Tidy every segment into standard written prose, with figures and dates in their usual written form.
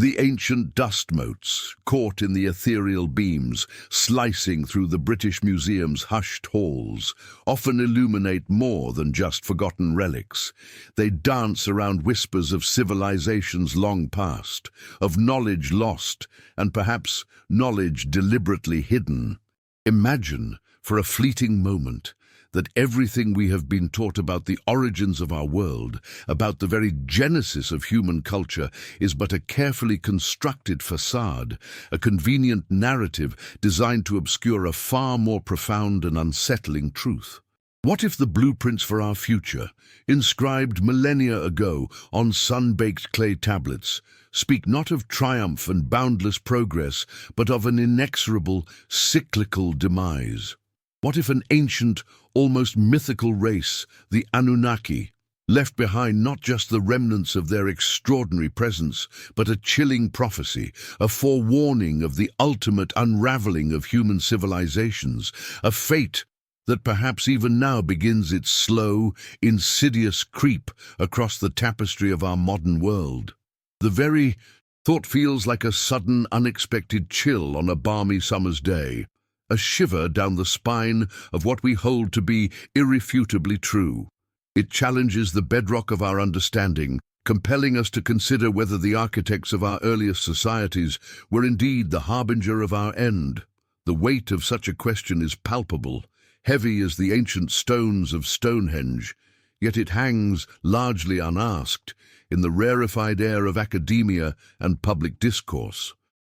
The ancient dust motes, caught in the ethereal beams, slicing through the British Museum's hushed halls, often illuminate more than just forgotten relics. They dance around whispers of civilizations long past, of knowledge lost, and perhaps knowledge deliberately hidden. Imagine, for a fleeting moment, that everything we have been taught about the origins of our world, about the very genesis of human culture, is but a carefully constructed facade, a convenient narrative designed to obscure a far more profound and unsettling truth. What if the blueprints for our future, inscribed millennia ago on sun-baked clay tablets, speak not of triumph and boundless progress, but of an inexorable, cyclical demise? What if an ancient, almost mythical race, the Anunnaki, left behind not just the remnants of their extraordinary presence, but a chilling prophecy, a forewarning of the ultimate unraveling of human civilizations, a fate that perhaps even now begins its slow, insidious creep across the tapestry of our modern world? The very thought feels like a sudden, unexpected chill on a balmy summer's day, a shiver down the spine of what we hold to be irrefutably true. It challenges the bedrock of our understanding, compelling us to consider whether the architects of our earliest societies were indeed the harbinger of our end. The weight of such a question is palpable, heavy as the ancient stones of Stonehenge, yet it hangs largely unasked in the rarefied air of academia and public discourse.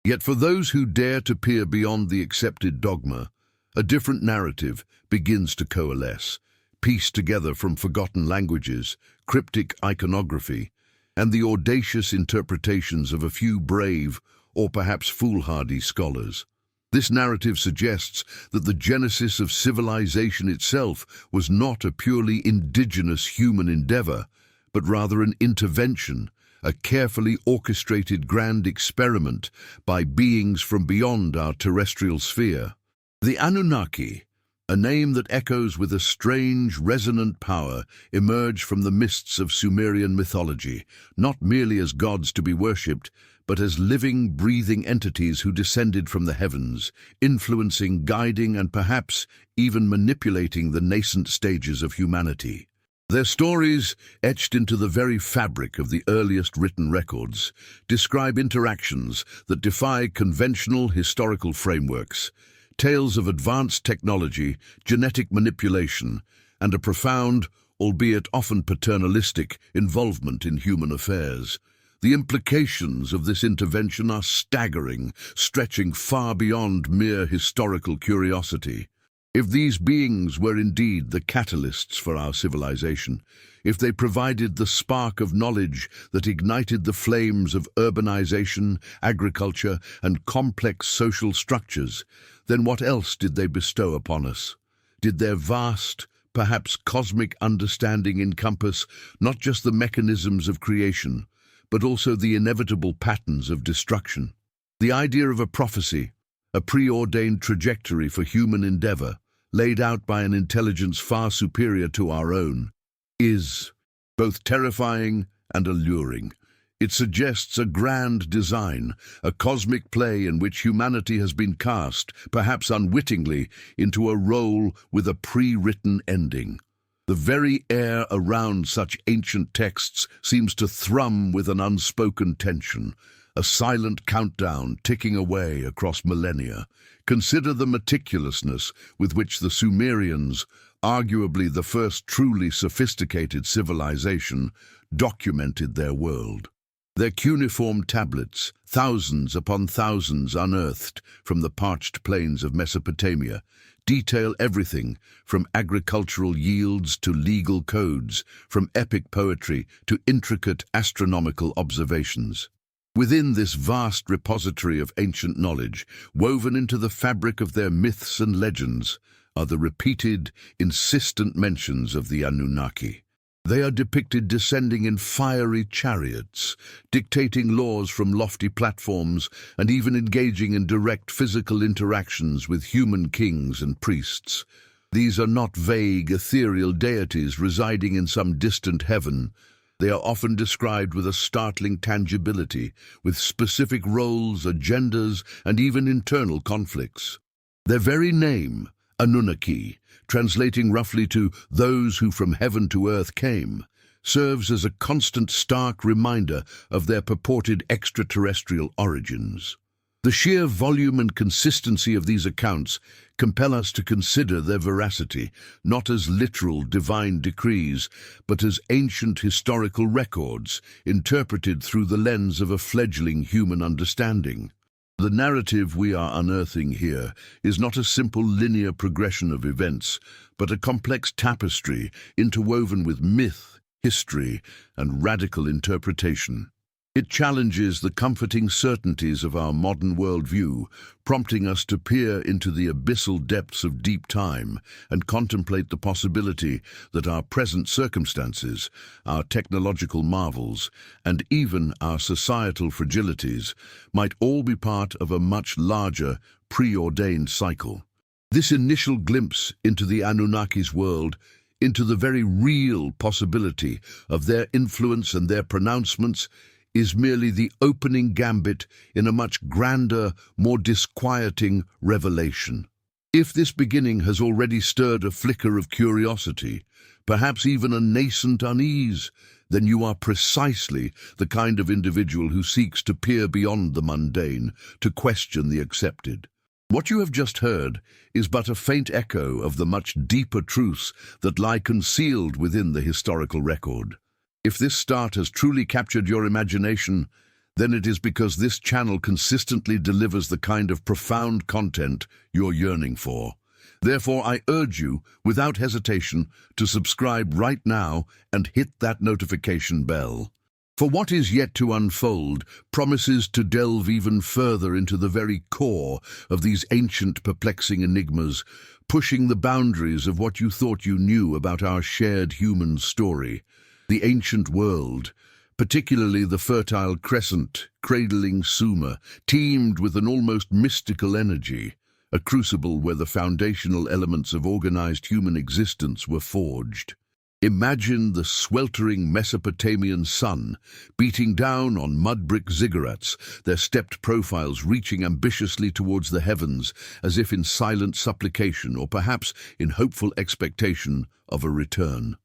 Yet for those who dare to peer beyond the accepted dogma, a different narrative begins to coalesce, pieced together from forgotten languages, cryptic iconography, and the audacious interpretations of a few brave or perhaps foolhardy scholars. This narrative suggests that the genesis of civilization itself was not a purely indigenous human endeavor, but rather an intervention, a carefully orchestrated grand experiment by beings from beyond our terrestrial sphere. The Anunnaki, a name that echoes with a strange, resonant power, emerge from the mists of Sumerian mythology, not merely as gods to be worshipped, but as living, breathing entities who descended from the heavens, influencing, guiding, and perhaps even manipulating the nascent stages of humanity. Their stories, etched into the very fabric of the earliest written records, describe interactions that defy conventional historical frameworks, tales of advanced technology, genetic manipulation, and a profound, albeit often paternalistic, involvement in human affairs. The implications of this intervention are staggering, stretching far beyond mere historical curiosity. If these beings were indeed the catalysts for our civilization, if they provided the spark of knowledge that ignited the flames of urbanization, agriculture, and complex social structures, then what else did they bestow upon us? Did their vast, perhaps cosmic understanding encompass not just the mechanisms of creation, but also the inevitable patterns of destruction? The idea of a prophecy, a preordained trajectory for human endeavor, laid out by an intelligence far superior to our own, is both terrifying and alluring. It suggests a grand design, a cosmic play in which humanity has been cast, perhaps unwittingly, into a role with a pre-written ending. The very air around such ancient texts seems to thrum with an unspoken tension, a silent countdown ticking away across millennia. Consider the meticulousness with which the Sumerians, arguably the first truly sophisticated civilization, documented their world. Their cuneiform tablets, thousands upon thousands unearthed from the parched plains of Mesopotamia, detail everything from agricultural yields to legal codes, from epic poetry to intricate astronomical observations. Within this vast repository of ancient knowledge, woven into the fabric of their myths and legends, are the repeated, insistent mentions of the Anunnaki. They are depicted descending in fiery chariots, dictating laws from lofty platforms, and even engaging in direct physical interactions with human kings and priests. These are not vague, ethereal deities residing in some distant heaven. They are often described with a startling tangibility, with specific roles, agendas, and even internal conflicts. Their very name, Anunnaki, translating roughly to "those who from heaven to earth came," serves as a constant stark reminder of their purported extraterrestrial origins. The sheer volume and consistency of these accounts compel us to consider their veracity, not as literal divine decrees, but as ancient historical records, interpreted through the lens of a fledgling human understanding. The narrative we are unearthing here is not a simple linear progression of events, but a complex tapestry interwoven with myth, history, and radical interpretation. It challenges the comforting certainties of our modern worldview, prompting us to peer into the abyssal depths of deep time and contemplate the possibility that our present circumstances, our technological marvels, and even our societal fragilities might all be part of a much larger, preordained cycle. This initial glimpse into the Anunnaki's world, into the very real possibility of their influence and their pronouncements, is merely the opening gambit in a much grander, more disquieting revelation. If this beginning has already stirred a flicker of curiosity, perhaps even a nascent unease, then you are precisely the kind of individual who seeks to peer beyond the mundane, to question the accepted. What you have just heard is but a faint echo of the much deeper truths that lie concealed within the historical record. If this start has truly captured your imagination, then it is because this channel consistently delivers the kind of profound content you're yearning for. Therefore, I urge you, without hesitation, to subscribe right now and hit that notification bell. For what is yet to unfold promises to delve even further into the very core of these ancient, perplexing enigmas, pushing the boundaries of what you thought you knew about our shared human story. The ancient world, particularly the Fertile Crescent, cradling Sumer, teemed with an almost mystical energy, a crucible where the foundational elements of organized human existence were forged. Imagine the sweltering Mesopotamian sun beating down on mud-brick ziggurats, their stepped profiles reaching ambitiously towards the heavens as if in silent supplication or perhaps in hopeful expectation of a return.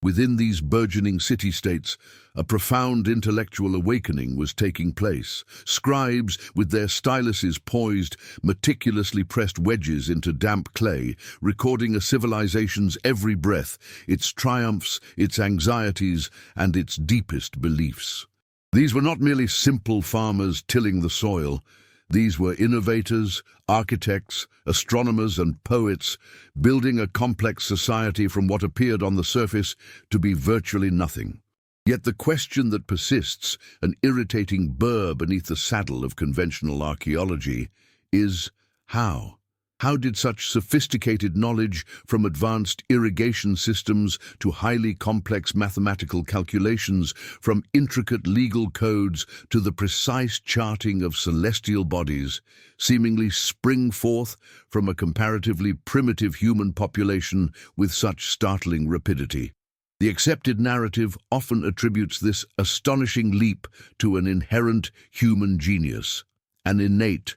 Within these burgeoning city-states, a profound intellectual awakening was taking place. Scribes, with their styluses poised, meticulously pressed wedges into damp clay, recording a civilization's every breath, its triumphs, its anxieties, and its deepest beliefs. These were not merely simple farmers tilling the soil. These were innovators, architects, astronomers, and poets, building a complex society from what appeared on the surface to be virtually nothing. Yet the question that persists, an irritating burr beneath the saddle of conventional archaeology, is how? How did such sophisticated knowledge, from advanced irrigation systems to highly complex mathematical calculations, from intricate legal codes to the precise charting of celestial bodies, seemingly spring forth from a comparatively primitive human population with such startling rapidity? The accepted narrative often attributes this astonishing leap to an inherent human genius, an innate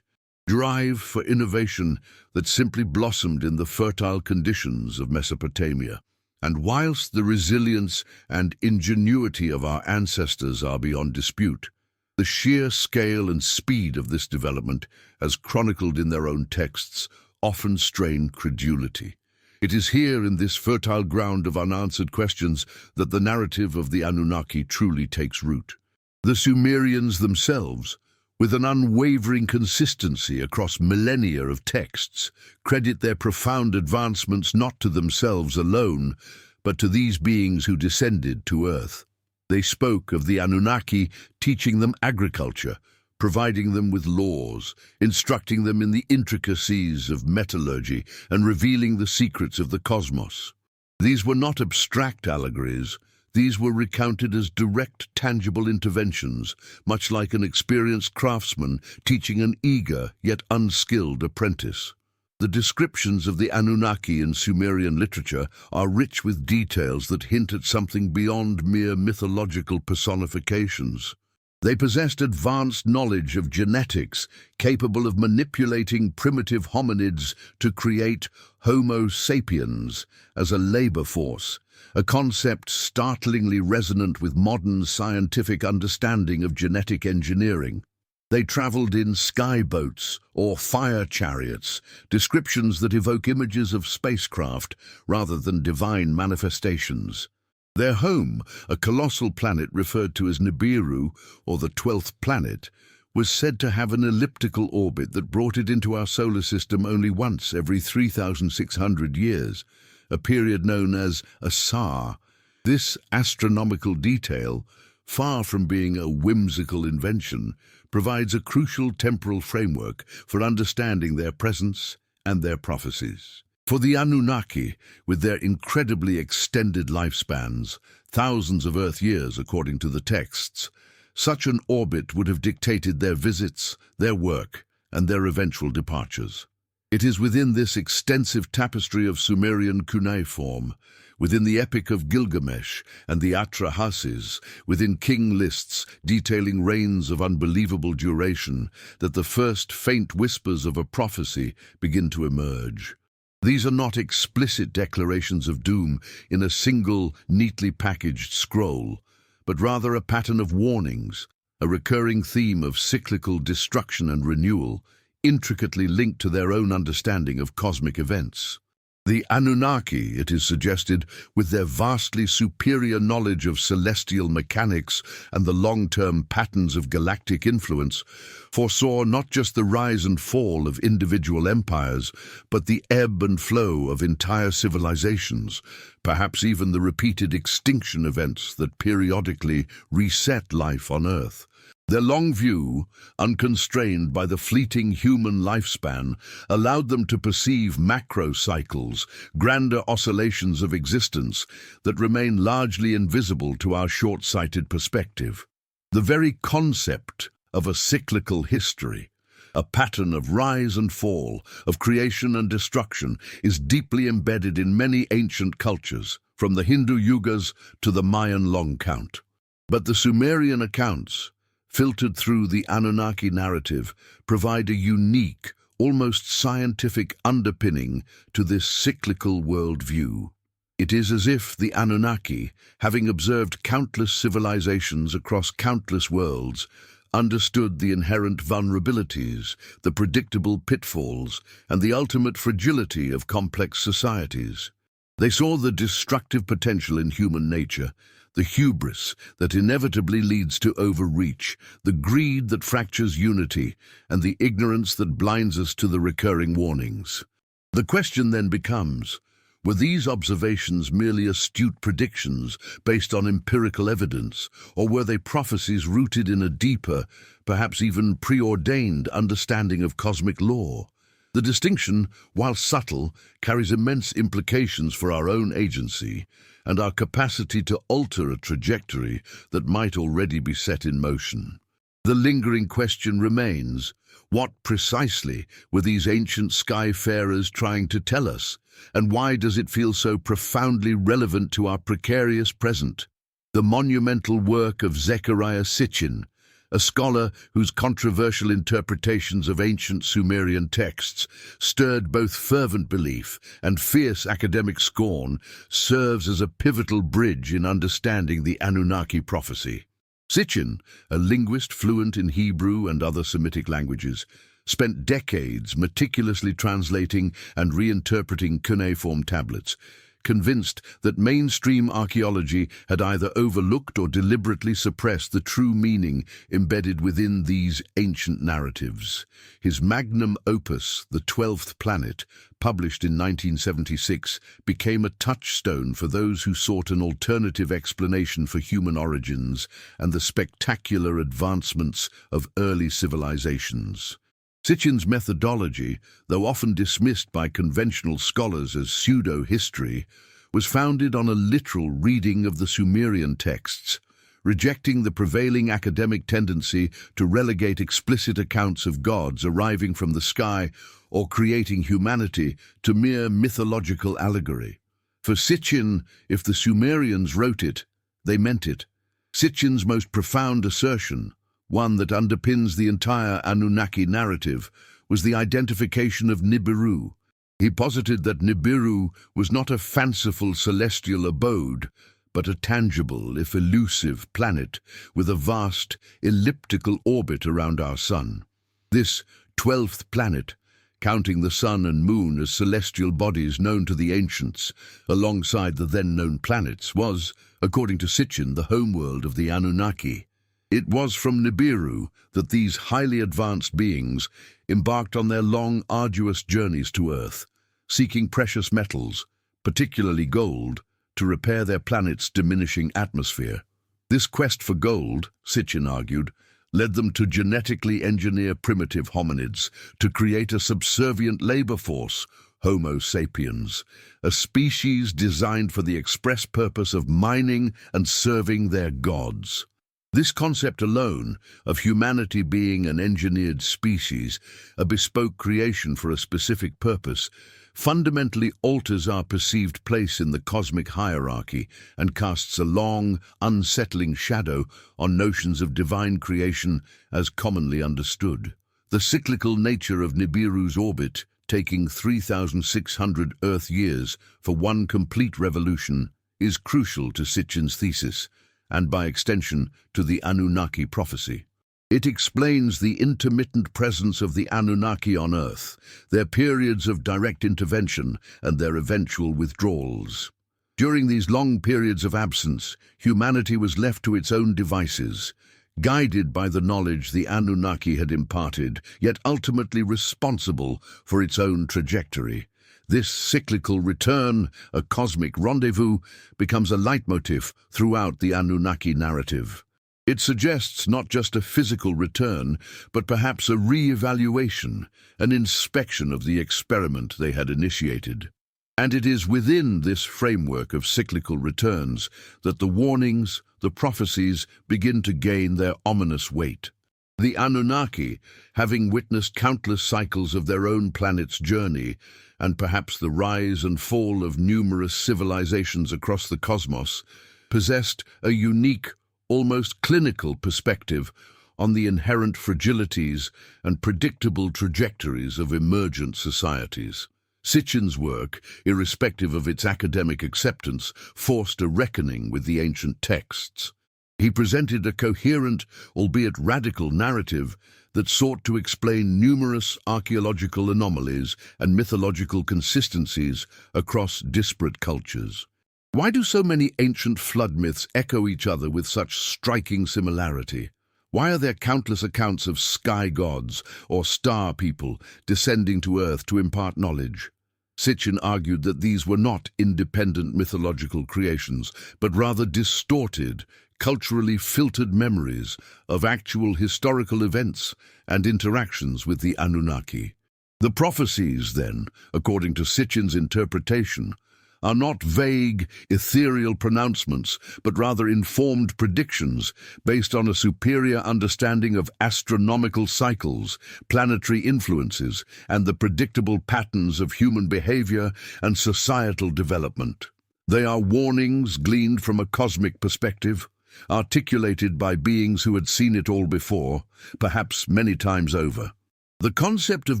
drive for innovation that simply blossomed in the fertile conditions of Mesopotamia. And whilst the resilience and ingenuity of our ancestors are beyond dispute, the sheer scale and speed of this development, as chronicled in their own texts, often strain credulity. It is here in this fertile ground of unanswered questions that the narrative of the Anunnaki truly takes root. The Sumerians themselves, with an unwavering consistency across millennia of texts, credit their profound advancements not to themselves alone, but to these beings who descended to Earth. They spoke of the Anunnaki teaching them agriculture, providing them with laws, instructing them in the intricacies of metallurgy, and revealing the secrets of the cosmos. These were not abstract allegories. These were recounted as direct, tangible interventions, much like an experienced craftsman teaching an eager yet unskilled apprentice. The descriptions of the Anunnaki in Sumerian literature are rich with details that hint at something beyond mere mythological personifications. They possessed advanced knowledge of genetics, capable of manipulating primitive hominids to create Homo sapiens as a labor force, a concept startlingly resonant with modern scientific understanding of genetic engineering. They traveled in skyboats or fire chariots, descriptions that evoke images of spacecraft rather than divine manifestations. Their home, a colossal planet referred to as Nibiru, or the 12th planet, was said to have an elliptical orbit that brought it into our solar system only once every 3,600 years, a period known as a SAR. This astronomical detail, far from being a whimsical invention, provides a crucial temporal framework for understanding their presence and their prophecies. For the Anunnaki, with their incredibly extended lifespans, thousands of Earth years according to the texts, such an orbit would have dictated their visits, their work, and their eventual departures. It is within this extensive tapestry of Sumerian cuneiform, within the Epic of Gilgamesh and the Atrahasis, within king lists detailing reigns of unbelievable duration, that the first faint whispers of a prophecy begin to emerge. These are not explicit declarations of doom in a single, neatly packaged scroll, but rather a pattern of warnings, a recurring theme of cyclical destruction and renewal, intricately linked to their own understanding of cosmic events. The Anunnaki, it is suggested, with their vastly superior knowledge of celestial mechanics and the long-term patterns of galactic influence, foresaw not just the rise and fall of individual empires, but the ebb and flow of entire civilizations, perhaps even the repeated extinction events that periodically reset life on Earth. Their long view, unconstrained by the fleeting human lifespan, allowed them to perceive macro cycles, grander oscillations of existence that remain largely invisible to our short-sighted perspective. The very concept of a cyclical history, a pattern of rise and fall, of creation and destruction, is deeply embedded in many ancient cultures, from the Hindu yugas to the Mayan long count. But the Sumerian accounts, filtered through the Anunnaki narrative, provide a unique, almost scientific underpinning to this cyclical worldview. It is as if the Anunnaki, having observed countless civilizations across countless worlds, understood the inherent vulnerabilities, the predictable pitfalls, and the ultimate fragility of complex societies. They saw the destructive potential in human nature, the hubris that inevitably leads to overreach, the greed that fractures unity, and the ignorance that blinds us to the recurring warnings. The question then becomes, were these observations merely astute predictions based on empirical evidence, or were they prophecies rooted in a deeper, perhaps even preordained understanding of cosmic law? The distinction, while subtle, carries immense implications for our own agency and our capacity to alter a trajectory that might already be set in motion. The lingering question remains, what precisely were these ancient skyfarers trying to tell us, and why does it feel so profoundly relevant to our precarious present? The monumental work of Zecharia Sitchin, a scholar whose controversial interpretations of ancient Sumerian texts stirred both fervent belief and fierce academic scorn, serves as a pivotal bridge in understanding the Anunnaki prophecy. Sitchin, a linguist fluent in Hebrew and other Semitic languages, spent decades meticulously translating and reinterpreting cuneiform tablets, convinced that mainstream archaeology had either overlooked or deliberately suppressed the true meaning embedded within these ancient narratives. His magnum opus, The 12th Planet, published in 1976, became a touchstone for those who sought an alternative explanation for human origins and the spectacular advancements of early civilizations. Sitchin's methodology, though often dismissed by conventional scholars as pseudo-history, was founded on a literal reading of the Sumerian texts, rejecting the prevailing academic tendency to relegate explicit accounts of gods arriving from the sky or creating humanity to mere mythological allegory. For Sitchin, if the Sumerians wrote it, they meant it. Sitchin's most profound assertion, one that underpins the entire Anunnaki narrative, was the identification of Nibiru. He posited that Nibiru was not a fanciful celestial abode, but a tangible, if elusive, planet with a vast, elliptical orbit around our sun. This 12th planet, counting the sun and moon as celestial bodies known to the ancients, alongside the then-known planets, was, according to Sitchin, the homeworld of the Anunnaki. It was from Nibiru that these highly advanced beings embarked on their long, arduous journeys to Earth, seeking precious metals, particularly gold, to repair their planet's diminishing atmosphere. This quest for gold, Sitchin argued, led them to genetically engineer primitive hominids to create a subservient labor force, Homo sapiens, a species designed for the express purpose of mining and serving their gods. This concept alone, of humanity being an engineered species, a bespoke creation for a specific purpose, fundamentally alters our perceived place in the cosmic hierarchy and casts a long, unsettling shadow on notions of divine creation as commonly understood. The cyclical nature of Nibiru's orbit, taking 3,600 Earth years for one complete revolution, is crucial to Sitchin's thesis, and by extension to the Anunnaki prophecy. It explains the intermittent presence of the Anunnaki on Earth, their periods of direct intervention and their eventual withdrawals. During these long periods of absence, humanity was left to its own devices, guided by the knowledge the Anunnaki had imparted, yet ultimately responsible for its own trajectory. This cyclical return, a cosmic rendezvous, becomes a leitmotif throughout the Anunnaki narrative. It suggests not just a physical return, but perhaps a re-evaluation, an inspection of the experiment they had initiated. And it is within this framework of cyclical returns that the warnings, the prophecies, begin to gain their ominous weight. The Anunnaki, having witnessed countless cycles of their own planet's journey, and perhaps the rise and fall of numerous civilizations across the cosmos, possessed a unique, almost clinical perspective on the inherent fragilities and predictable trajectories of emergent societies. Sitchin's work, irrespective of its academic acceptance, forced a reckoning with the ancient texts. He presented a coherent, albeit radical, narrative that sought to explain numerous archaeological anomalies and mythological consistencies across disparate cultures. Why do so many ancient flood myths echo each other with such striking similarity? Why are there countless accounts of sky gods or star people descending to Earth to impart knowledge? Sitchin argued that these were not independent mythological creations, but rather distorted, culturally filtered memories of actual historical events and interactions with the Anunnaki. The prophecies, then, according to Sitchin's interpretation, are not vague, ethereal pronouncements, but rather informed predictions based on a superior understanding of astronomical cycles, planetary influences, and the predictable patterns of human behavior and societal development. They are warnings gleaned from a cosmic perspective, articulated by beings who had seen it all before, perhaps many times over. The concept of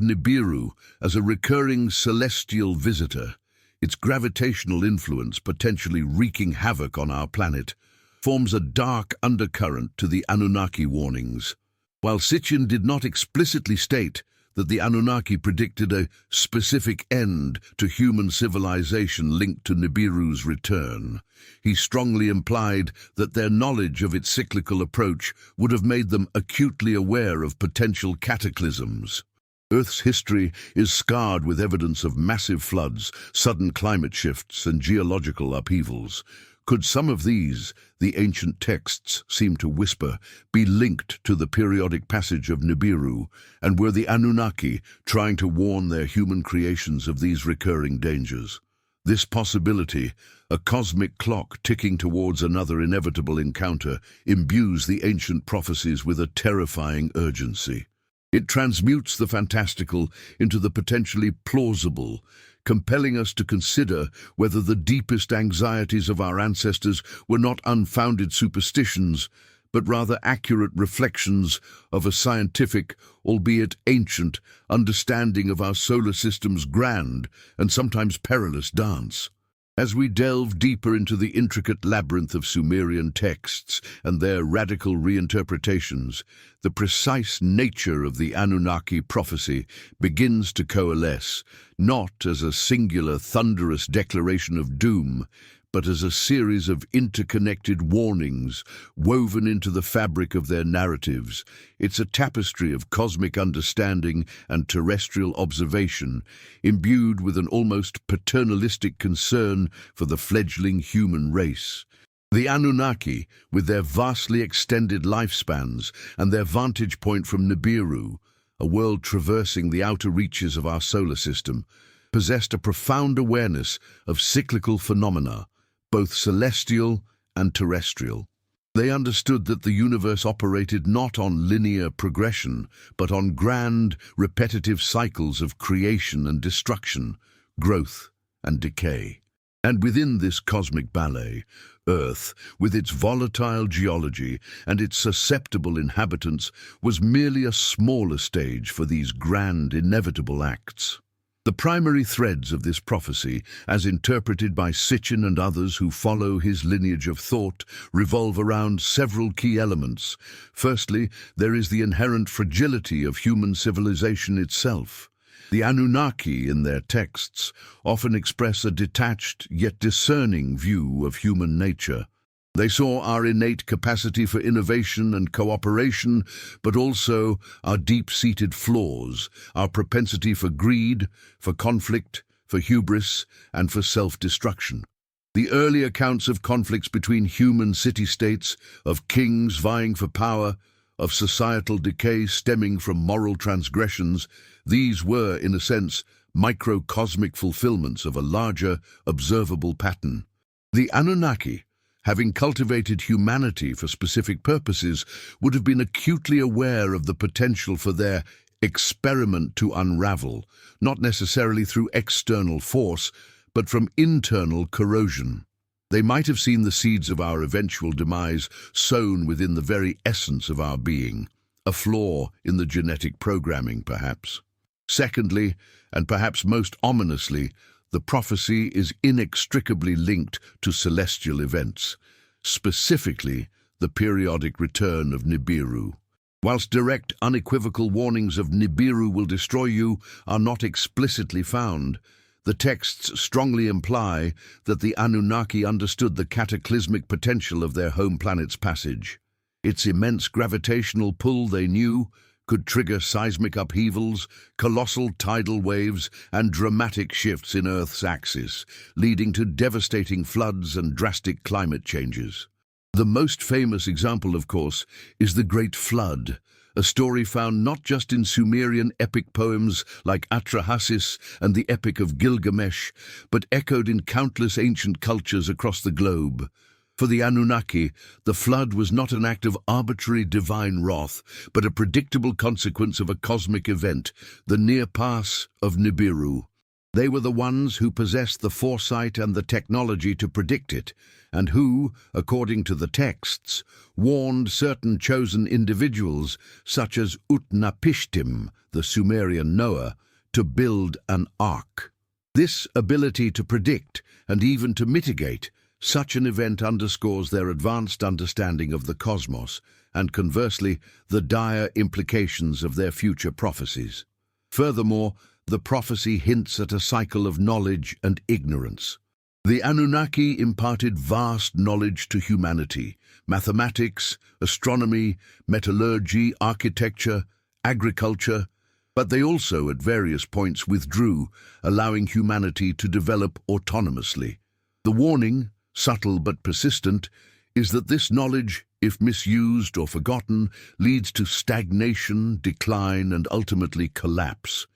Nibiru as a recurring celestial visitor, its gravitational influence potentially wreaking havoc on our planet, forms a dark undercurrent to the Anunnaki warnings. While Sitchin did not explicitly state that the Anunnaki predicted a specific end to human civilization linked to Nibiru's return, he strongly implied that their knowledge of its cyclical approach would have made them acutely aware of potential cataclysms. Earth's history is scarred with evidence of massive floods, sudden climate shifts, and geological upheavals. Could some of these, the ancient texts seem to whisper, be linked to the periodic passage of Nibiru, and were the Anunnaki trying to warn their human creations of these recurring dangers? This possibility, a cosmic clock ticking towards another inevitable encounter, imbues the ancient prophecies with a terrifying urgency. It transmutes the fantastical into the potentially plausible, compelling us to consider whether the deepest anxieties of our ancestors were not unfounded superstitions, but rather accurate reflections of a scientific, albeit ancient, understanding of our solar system's grand and sometimes perilous dance. As we delve deeper into the intricate labyrinth of Sumerian texts and their radical reinterpretations, the precise nature of the Anunnaki prophecy begins to coalesce, not as a singular thunderous declaration of doom, but as a series of interconnected warnings woven into the fabric of their narratives. It's a tapestry of cosmic understanding and terrestrial observation, imbued with an almost paternalistic concern for the fledgling human race. The Anunnaki, with their vastly extended lifespans and their vantage point from Nibiru, a world traversing the outer reaches of our solar system, possessed a profound awareness of cyclical phenomena, both celestial and terrestrial. They understood that the universe operated not on linear progression, but on grand, repetitive cycles of creation and destruction, growth and decay. And within this cosmic ballet, Earth, with its volatile geology and its susceptible inhabitants, was merely a smaller stage for these grand, inevitable acts. The primary threads of this prophecy, as interpreted by Sitchin and others who follow his lineage of thought, revolve around several key elements. Firstly, there is the inherent fragility of human civilization itself. The Anunnaki, in their texts, often express a detached yet discerning view of human nature. They saw our innate capacity for innovation and cooperation, but also our deep-seated flaws, our propensity for greed, for conflict, for hubris, and for self-destruction. The early accounts of conflicts between human city-states, of kings vying for power, of societal decay stemming from moral transgressions, these were, in a sense, microcosmic fulfillments of a larger, observable pattern. The Anunnaki, having cultivated humanity for specific purposes, would have been acutely aware of the potential for their experiment to unravel, not necessarily through external force, but from internal corrosion. They might have seen the seeds of our eventual demise sown within the very essence of our being, a flaw in the genetic programming, perhaps. Secondly, and perhaps most ominously, the prophecy is inextricably linked to celestial events, specifically the periodic return of Nibiru. Whilst direct, unequivocal warnings of Nibiru will destroy you are not explicitly found, the texts strongly imply that the Anunnaki understood the cataclysmic potential of their home planet's passage. Its immense gravitational pull, they knew, could trigger seismic upheavals, colossal tidal waves, and dramatic shifts in Earth's axis, leading to devastating floods and drastic climate changes. The most famous example, of course, is the Great Flood, a story found not just in Sumerian epic poems like Atrahasis and the Epic of Gilgamesh, but echoed in countless ancient cultures across the globe. For the Anunnaki, the flood was not an act of arbitrary divine wrath, but a predictable consequence of a cosmic event, the near pass of Nibiru. They were the ones who possessed the foresight and the technology to predict it, and who, according to the texts, warned certain chosen individuals, such as Utnapishtim, the Sumerian Noah, to build an ark. This ability to predict, and even to mitigate, such an event underscores their advanced understanding of the cosmos, and conversely, the dire implications of their future prophecies. Furthermore, the prophecy hints at a cycle of knowledge and ignorance. The Anunnaki imparted vast knowledge to humanity: mathematics, astronomy, metallurgy, architecture, agriculture, but they also at various points withdrew, allowing humanity to develop autonomously. The warning, subtle but persistent, is that this knowledge, if misused or forgotten, leads to stagnation, decline, and ultimately collapse.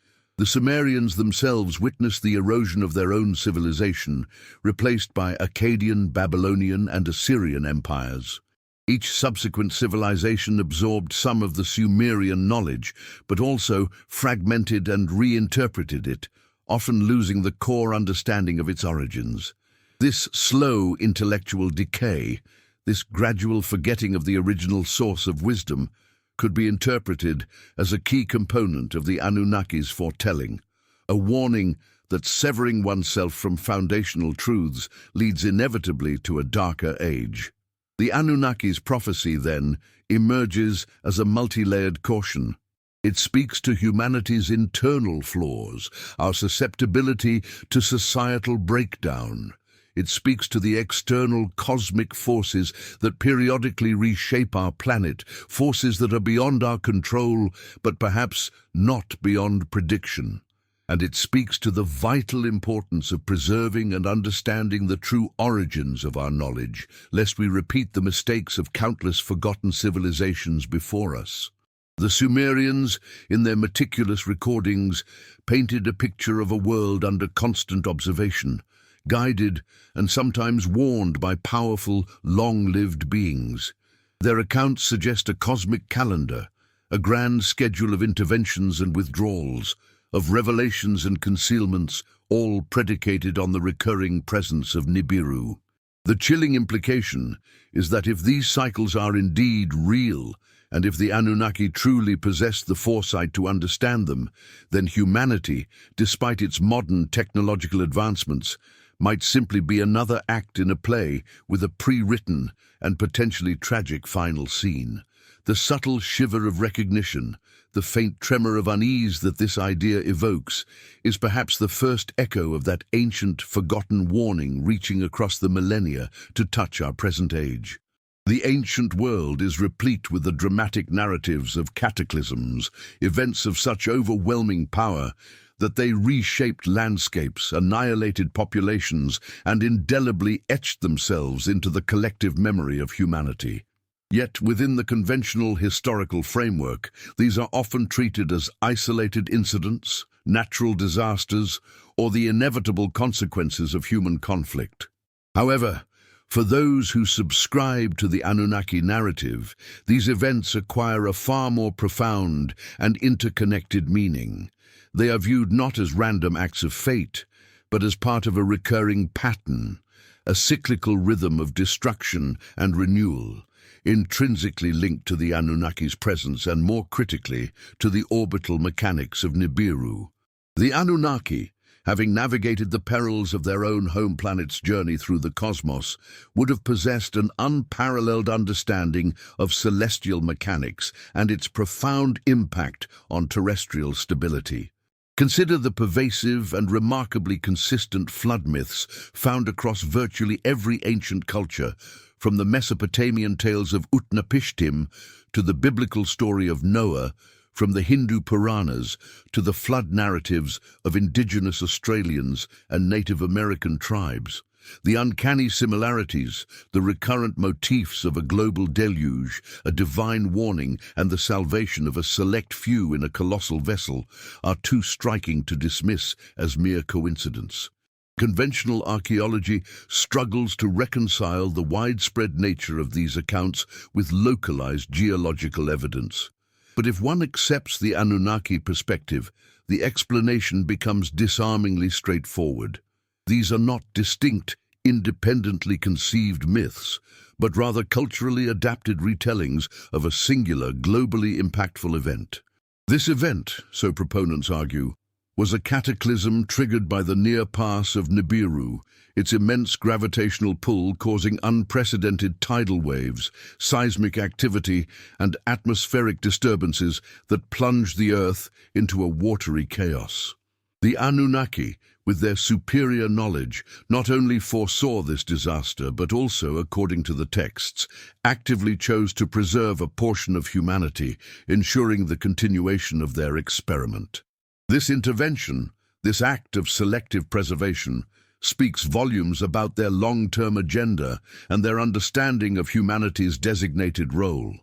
The Sumerians themselves witnessed the erosion of their own civilization, replaced by Akkadian, Babylonian, and Assyrian empires. Each subsequent civilization absorbed some of the Sumerian knowledge, but also fragmented and reinterpreted it, often losing the core understanding of its origins. This slow intellectual decay, this gradual forgetting of the original source of wisdom, could be interpreted as a key component of the Anunnaki's foretelling, a warning that severing oneself from foundational truths leads inevitably to a darker age. The Anunnaki's prophecy, then, emerges as a multi-layered caution. It speaks to humanity's internal flaws, our susceptibility to societal breakdown. It speaks to the external cosmic forces that periodically reshape our planet, forces that are beyond our control, but perhaps not beyond prediction. And it speaks to the vital importance of preserving and understanding the true origins of our knowledge, lest we repeat the mistakes of countless forgotten civilizations before us. The Sumerians, in their meticulous recordings, painted a picture of a world under constant observation, guided and sometimes warned by powerful, long-lived beings. Their accounts suggest a cosmic calendar, a grand schedule of interventions and withdrawals, of revelations and concealments, all predicated on the recurring presence of Nibiru. The chilling implication is that if these cycles are indeed real, and if the Anunnaki truly possessed the foresight to understand them, then humanity, despite its modern technological advancements, might simply be another act in a play with a pre-written and potentially tragic final scene. The subtle shiver of recognition, the faint tremor of unease that this idea evokes, is perhaps the first echo of that ancient, forgotten warning reaching across the millennia to touch our present age. The ancient world is replete with the dramatic narratives of cataclysms, events of such overwhelming power that they reshaped landscapes, annihilated populations, and indelibly etched themselves into the collective memory of humanity. Yet within the conventional historical framework, these are often treated as isolated incidents, natural disasters, or the inevitable consequences of human conflict. However, for those who subscribe to the Anunnaki narrative, these events acquire a far more profound and interconnected meaning. They are viewed not as random acts of fate, but as part of a recurring pattern, a cyclical rhythm of destruction and renewal, intrinsically linked to the Anunnaki's presence and, more critically, to the orbital mechanics of Nibiru. The Anunnaki, having navigated the perils of their own home planet's journey through the cosmos, would have possessed an unparalleled understanding of celestial mechanics and its profound impact on terrestrial stability. Consider the pervasive and remarkably consistent flood myths found across virtually every ancient culture, from the Mesopotamian tales of Utnapishtim to the biblical story of Noah, from the Hindu Puranas to the flood narratives of indigenous Australians and Native American tribes. The uncanny similarities, the recurrent motifs of a global deluge, a divine warning, and the salvation of a select few in a colossal vessel are too striking to dismiss as mere coincidence. Conventional archaeology struggles to reconcile the widespread nature of these accounts with localized geological evidence. But if one accepts the Anunnaki perspective, the explanation becomes disarmingly straightforward. These are not distinct, independently conceived myths, but rather culturally adapted retellings of a singular, globally impactful event. This event, so proponents argue, was a cataclysm triggered by the near pass of Nibiru, its immense gravitational pull causing unprecedented tidal waves, seismic activity, and atmospheric disturbances that plunged the Earth into a watery chaos. The Anunnaki, with their superior knowledge, not only foresaw this disaster, but also, according to the texts, actively chose to preserve a portion of humanity, ensuring the continuation of their experiment. This intervention, this act of selective preservation, speaks volumes about their long-term agenda and their understanding of humanity's designated role.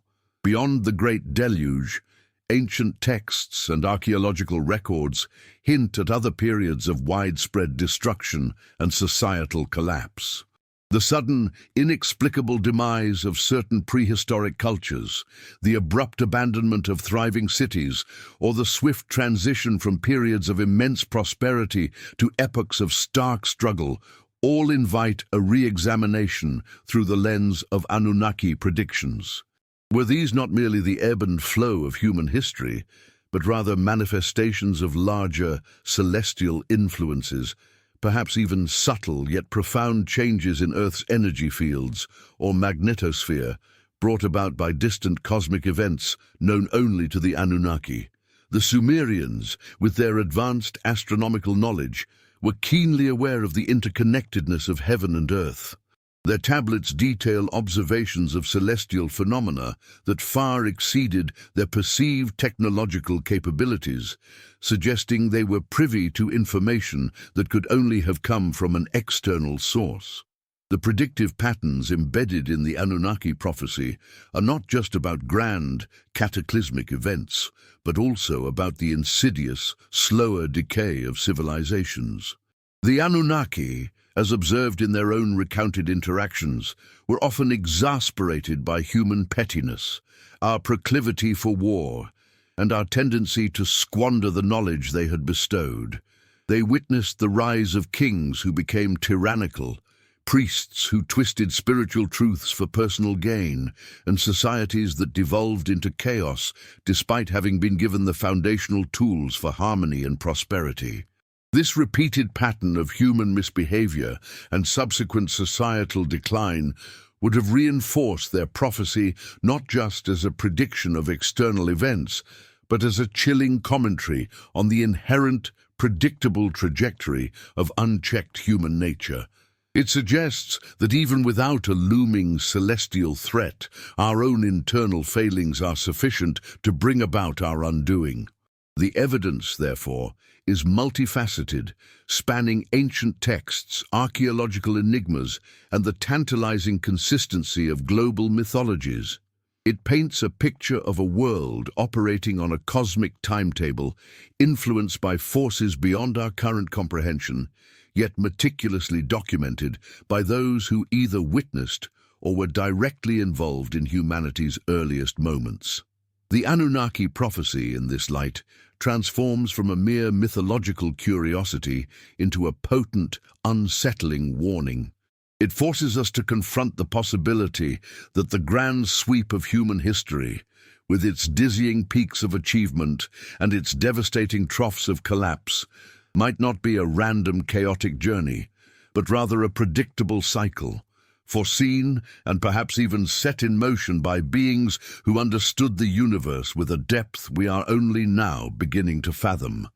Beyond the Great Deluge, Ancient texts and archaeological records hint at other periods of widespread destruction and societal collapse. The sudden, inexplicable demise of certain prehistoric cultures, the abrupt abandonment of thriving cities, or the swift transition from periods of immense prosperity to epochs of stark struggle, all invite a re-examination through the lens of Anunnaki predictions. Were these not merely the ebb and flow of human history, but rather manifestations of larger, celestial influences, perhaps even subtle yet profound changes in Earth's energy fields or magnetosphere brought about by distant cosmic events known only to the Anunnaki? The Sumerians, with their advanced astronomical knowledge, were keenly aware of the interconnectedness of heaven and earth. Their tablets detail observations of celestial phenomena that far exceeded their perceived technological capabilities, suggesting they were privy to information that could only have come from an external source. The predictive patterns embedded in the Anunnaki prophecy are not just about grand, cataclysmic events, but also about the insidious, slower decay of civilizations. The Anunnaki, as observed in their own recounted interactions, were often exasperated by human pettiness, our proclivity for war, and our tendency to squander the knowledge they had bestowed. They witnessed the rise of kings who became tyrannical, priests who twisted spiritual truths for personal gain, and societies that devolved into chaos despite having been given the foundational tools for harmony and prosperity. This repeated pattern of human misbehavior and subsequent societal decline would have reinforced their prophecy not just as a prediction of external events, but as a chilling commentary on the inherent, predictable trajectory of unchecked human nature. It suggests that even without a looming celestial threat, our own internal failings are sufficient to bring about our undoing. The evidence, therefore, is multifaceted, spanning ancient texts, archaeological enigmas, and the tantalizing consistency of global mythologies. It paints a picture of a world operating on a cosmic timetable, influenced by forces beyond our current comprehension, yet meticulously documented by those who either witnessed or were directly involved in humanity's earliest moments. The Anunnaki prophecy, in this light, transforms from a mere mythological curiosity into a potent, unsettling warning. It forces us to confront the possibility that the grand sweep of human history, with its dizzying peaks of achievement and its devastating troughs of collapse, might not be a random, chaotic journey, but rather a predictable cycle, foreseen and perhaps even set in motion by beings who understood the universe with a depth we are only now beginning to fathom.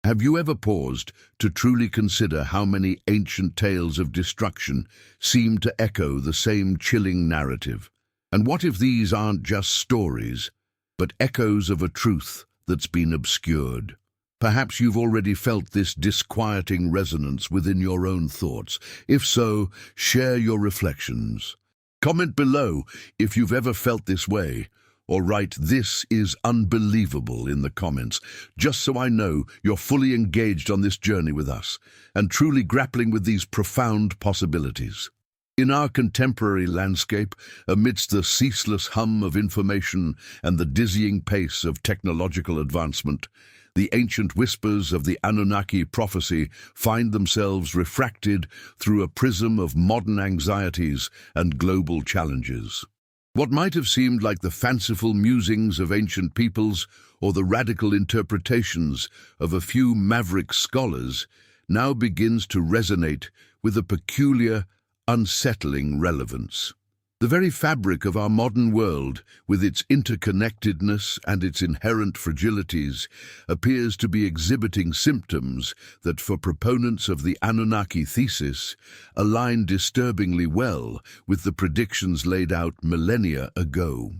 Have you ever paused to truly consider how many ancient tales of destruction seem to echo the same chilling narrative? And what if these aren't just stories, but echoes of a truth that's been obscured? Perhaps you've already felt this disquieting resonance within your own thoughts. If so, share your reflections. Comment below if you've ever felt this way, or write "This is unbelievable" in the comments, just so I know you're fully engaged on this journey with us and truly grappling with these profound possibilities. In our contemporary landscape, amidst the ceaseless hum of information and the dizzying pace of technological advancement, the ancient whispers of the Anunnaki prophecy find themselves refracted through a prism of modern anxieties and global challenges. What might have seemed like the fanciful musings of ancient peoples or the radical interpretations of a few maverick scholars now begins to resonate with a peculiar, unsettling relevance. The very fabric of our modern world, with its interconnectedness and its inherent fragilities, appears to be exhibiting symptoms that, for proponents of the Anunnaki thesis, align disturbingly well with the predictions laid out millennia ago.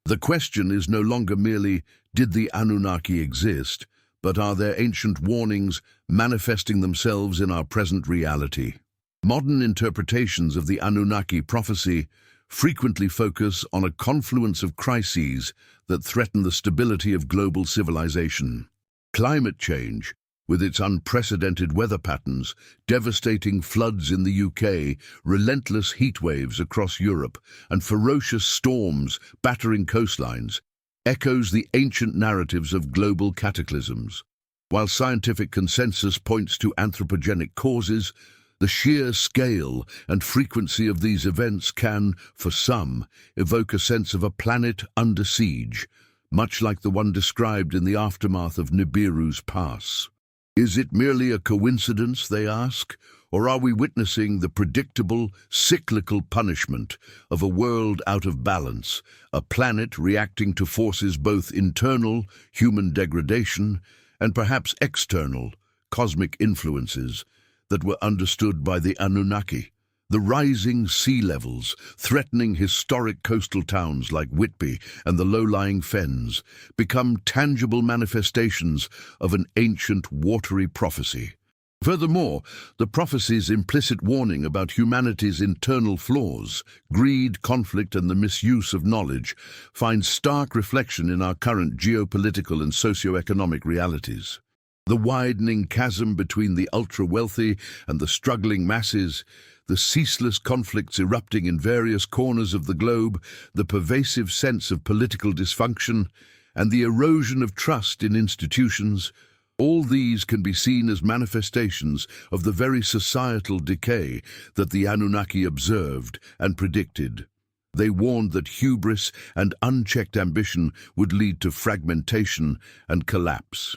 The question is no longer merely, did the Anunnaki exist, but are their ancient warnings manifesting themselves in our present reality? Modern interpretations of the Anunnaki prophecy frequently focus on a confluence of crises that threaten the stability of global civilization. Climate change, with its unprecedented weather patterns, devastating floods in the UK, relentless heat waves across Europe, and ferocious storms battering coastlines, echoes the ancient narratives of global cataclysms. While scientific consensus points to anthropogenic causes, the sheer scale and frequency of these events can, for some, evoke a sense of a planet under siege, much like the one described in the aftermath of Nibiru's Pass. Is it merely a coincidence, they ask, or are we witnessing the predictable, cyclical punishment of a world out of balance, a planet reacting to forces both internal, human degradation, and perhaps external, cosmic influences that were understood by the Anunnaki? The rising sea levels, threatening historic coastal towns like Whitby and the low-lying fens, become tangible manifestations of an ancient watery prophecy. Furthermore, the prophecy's implicit warning about humanity's internal flaws, greed, conflict, and the misuse of knowledge finds stark reflection in our current geopolitical and socio-economic realities. The widening chasm between the ultra-wealthy and the struggling masses, the ceaseless conflicts erupting in various corners of the globe, the pervasive sense of political dysfunction, and the erosion of trust in institutions, all these can be seen as manifestations of the very societal decay that the Anunnaki observed and predicted. They warned that hubris and unchecked ambition would lead to fragmentation and collapse.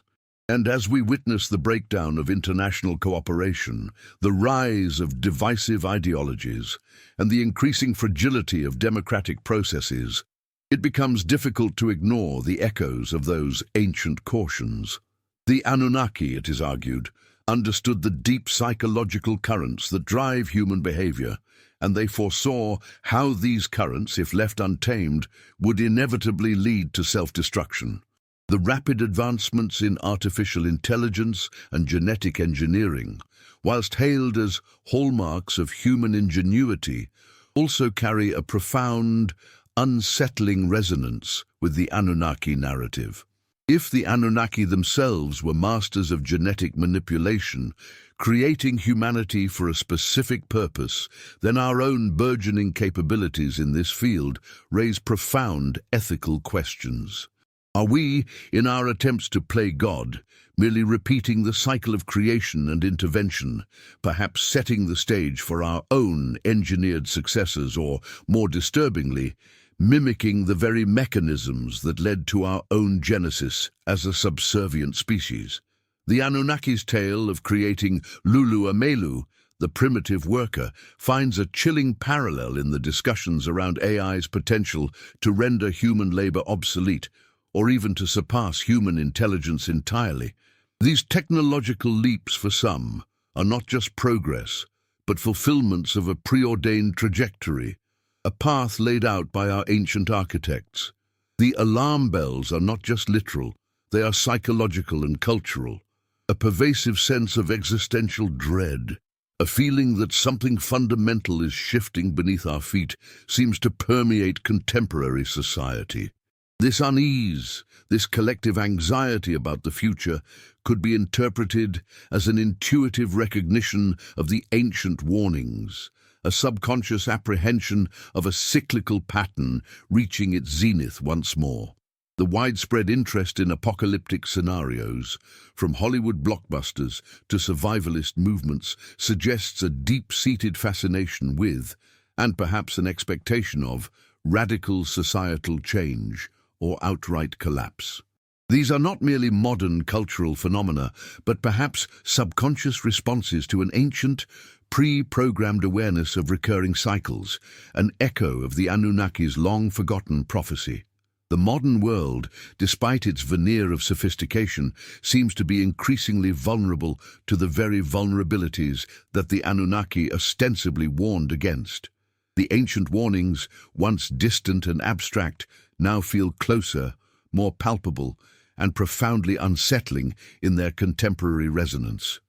And as we witness the breakdown of international cooperation, the rise of divisive ideologies, and the increasing fragility of democratic processes, it becomes difficult to ignore the echoes of those ancient cautions. The Anunnaki, it is argued, understood the deep psychological currents that drive human behavior, and they foresaw how these currents, if left untamed, would inevitably lead to self-destruction. The rapid advancements in artificial intelligence and genetic engineering, whilst hailed as hallmarks of human ingenuity, also carry a profound, unsettling resonance with the Anunnaki narrative. If the Anunnaki themselves were masters of genetic manipulation, creating humanity for a specific purpose, then our own burgeoning capabilities in this field raise profound ethical questions. Are we, in our attempts to play God, merely repeating the cycle of creation and intervention, perhaps setting the stage for our own engineered successors, or, more disturbingly, mimicking the very mechanisms that led to our own genesis as a subservient species? The Anunnaki's tale of creating Lulu Amelu, the primitive worker, finds a chilling parallel in the discussions around AI's potential to render human labor obsolete, or even to surpass human intelligence entirely. These technological leaps, for some, are not just progress, but fulfillments of a preordained trajectory, a path laid out by our ancient architects. The alarm bells are not just literal, they are psychological and cultural. A pervasive sense of existential dread, a feeling that something fundamental is shifting beneath our feet, seems to permeate contemporary society. This unease, this collective anxiety about the future, could be interpreted as an intuitive recognition of the ancient warnings, a subconscious apprehension of a cyclical pattern reaching its zenith once more. The widespread interest in apocalyptic scenarios, from Hollywood blockbusters to survivalist movements, suggests a deep-seated fascination with, and perhaps an expectation of, radical societal change or outright collapse. These are not merely modern cultural phenomena, but perhaps subconscious responses to an ancient, pre-programmed awareness of recurring cycles, an echo of the Anunnaki's long-forgotten prophecy. The modern world, despite its veneer of sophistication, seems to be increasingly vulnerable to the very vulnerabilities that the Anunnaki ostensibly warned against. The ancient warnings, once distant and abstract, now feel closer, more palpable, and profoundly unsettling in their contemporary resonance.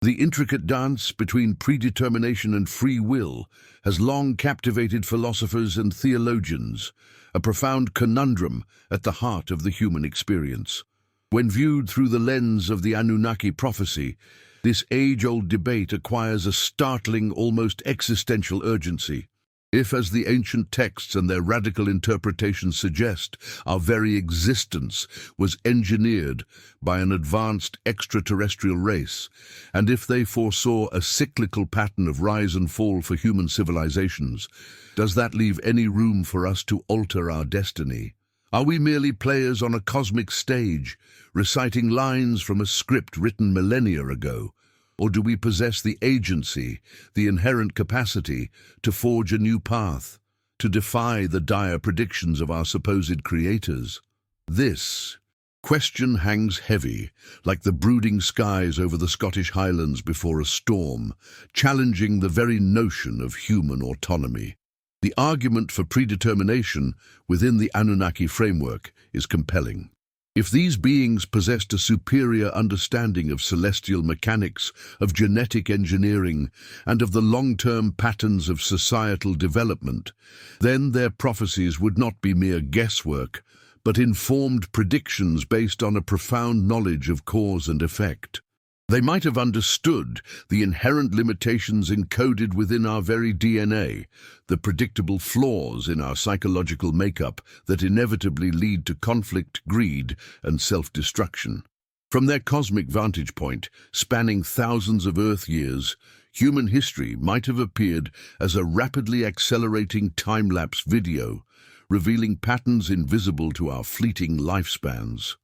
The intricate dance between predetermination and free will has long captivated philosophers and theologians, a profound conundrum at the heart of the human experience. When viewed through the lens of the Anunnaki prophecy, this age-old debate acquires a startling, almost existential urgency. If, as the ancient texts and their radical interpretations suggest, our very existence was engineered by an advanced extraterrestrial race, and if they foresaw a cyclical pattern of rise and fall for human civilizations, does that leave any room for us to alter our destiny? Are we merely players on a cosmic stage, reciting lines from a script written millennia ago? Or do we possess the agency, the inherent capacity to forge a new path, to defy the dire predictions of our supposed creators? This question hangs heavy, like the brooding skies over the Scottish Highlands before a storm, challenging the very notion of human autonomy. The argument for predetermination within the Anunnaki framework is compelling. If these beings possessed a superior understanding of celestial mechanics, of genetic engineering, and of the long-term patterns of societal development, then their prophecies would not be mere guesswork, but informed predictions based on a profound knowledge of cause and effect. They might have understood the inherent limitations encoded within our very DNA, the predictable flaws in our psychological makeup that inevitably lead to conflict, greed, and self-destruction. From their cosmic vantage point, spanning thousands of Earth years, human history might have appeared as a rapidly accelerating time-lapse video, revealing patterns invisible to our fleeting lifespans.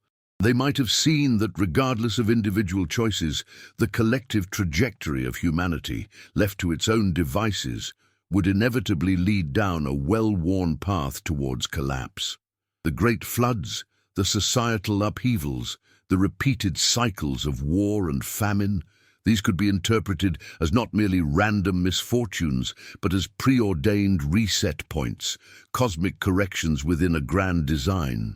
They might have seen that regardless of individual choices, the collective trajectory of humanity, left to its own devices, would inevitably lead down a well-worn path towards collapse. The great floods, the societal upheavals, the repeated cycles of war and famine, these could be interpreted as not merely random misfortunes, but as preordained reset points, cosmic corrections within a grand design.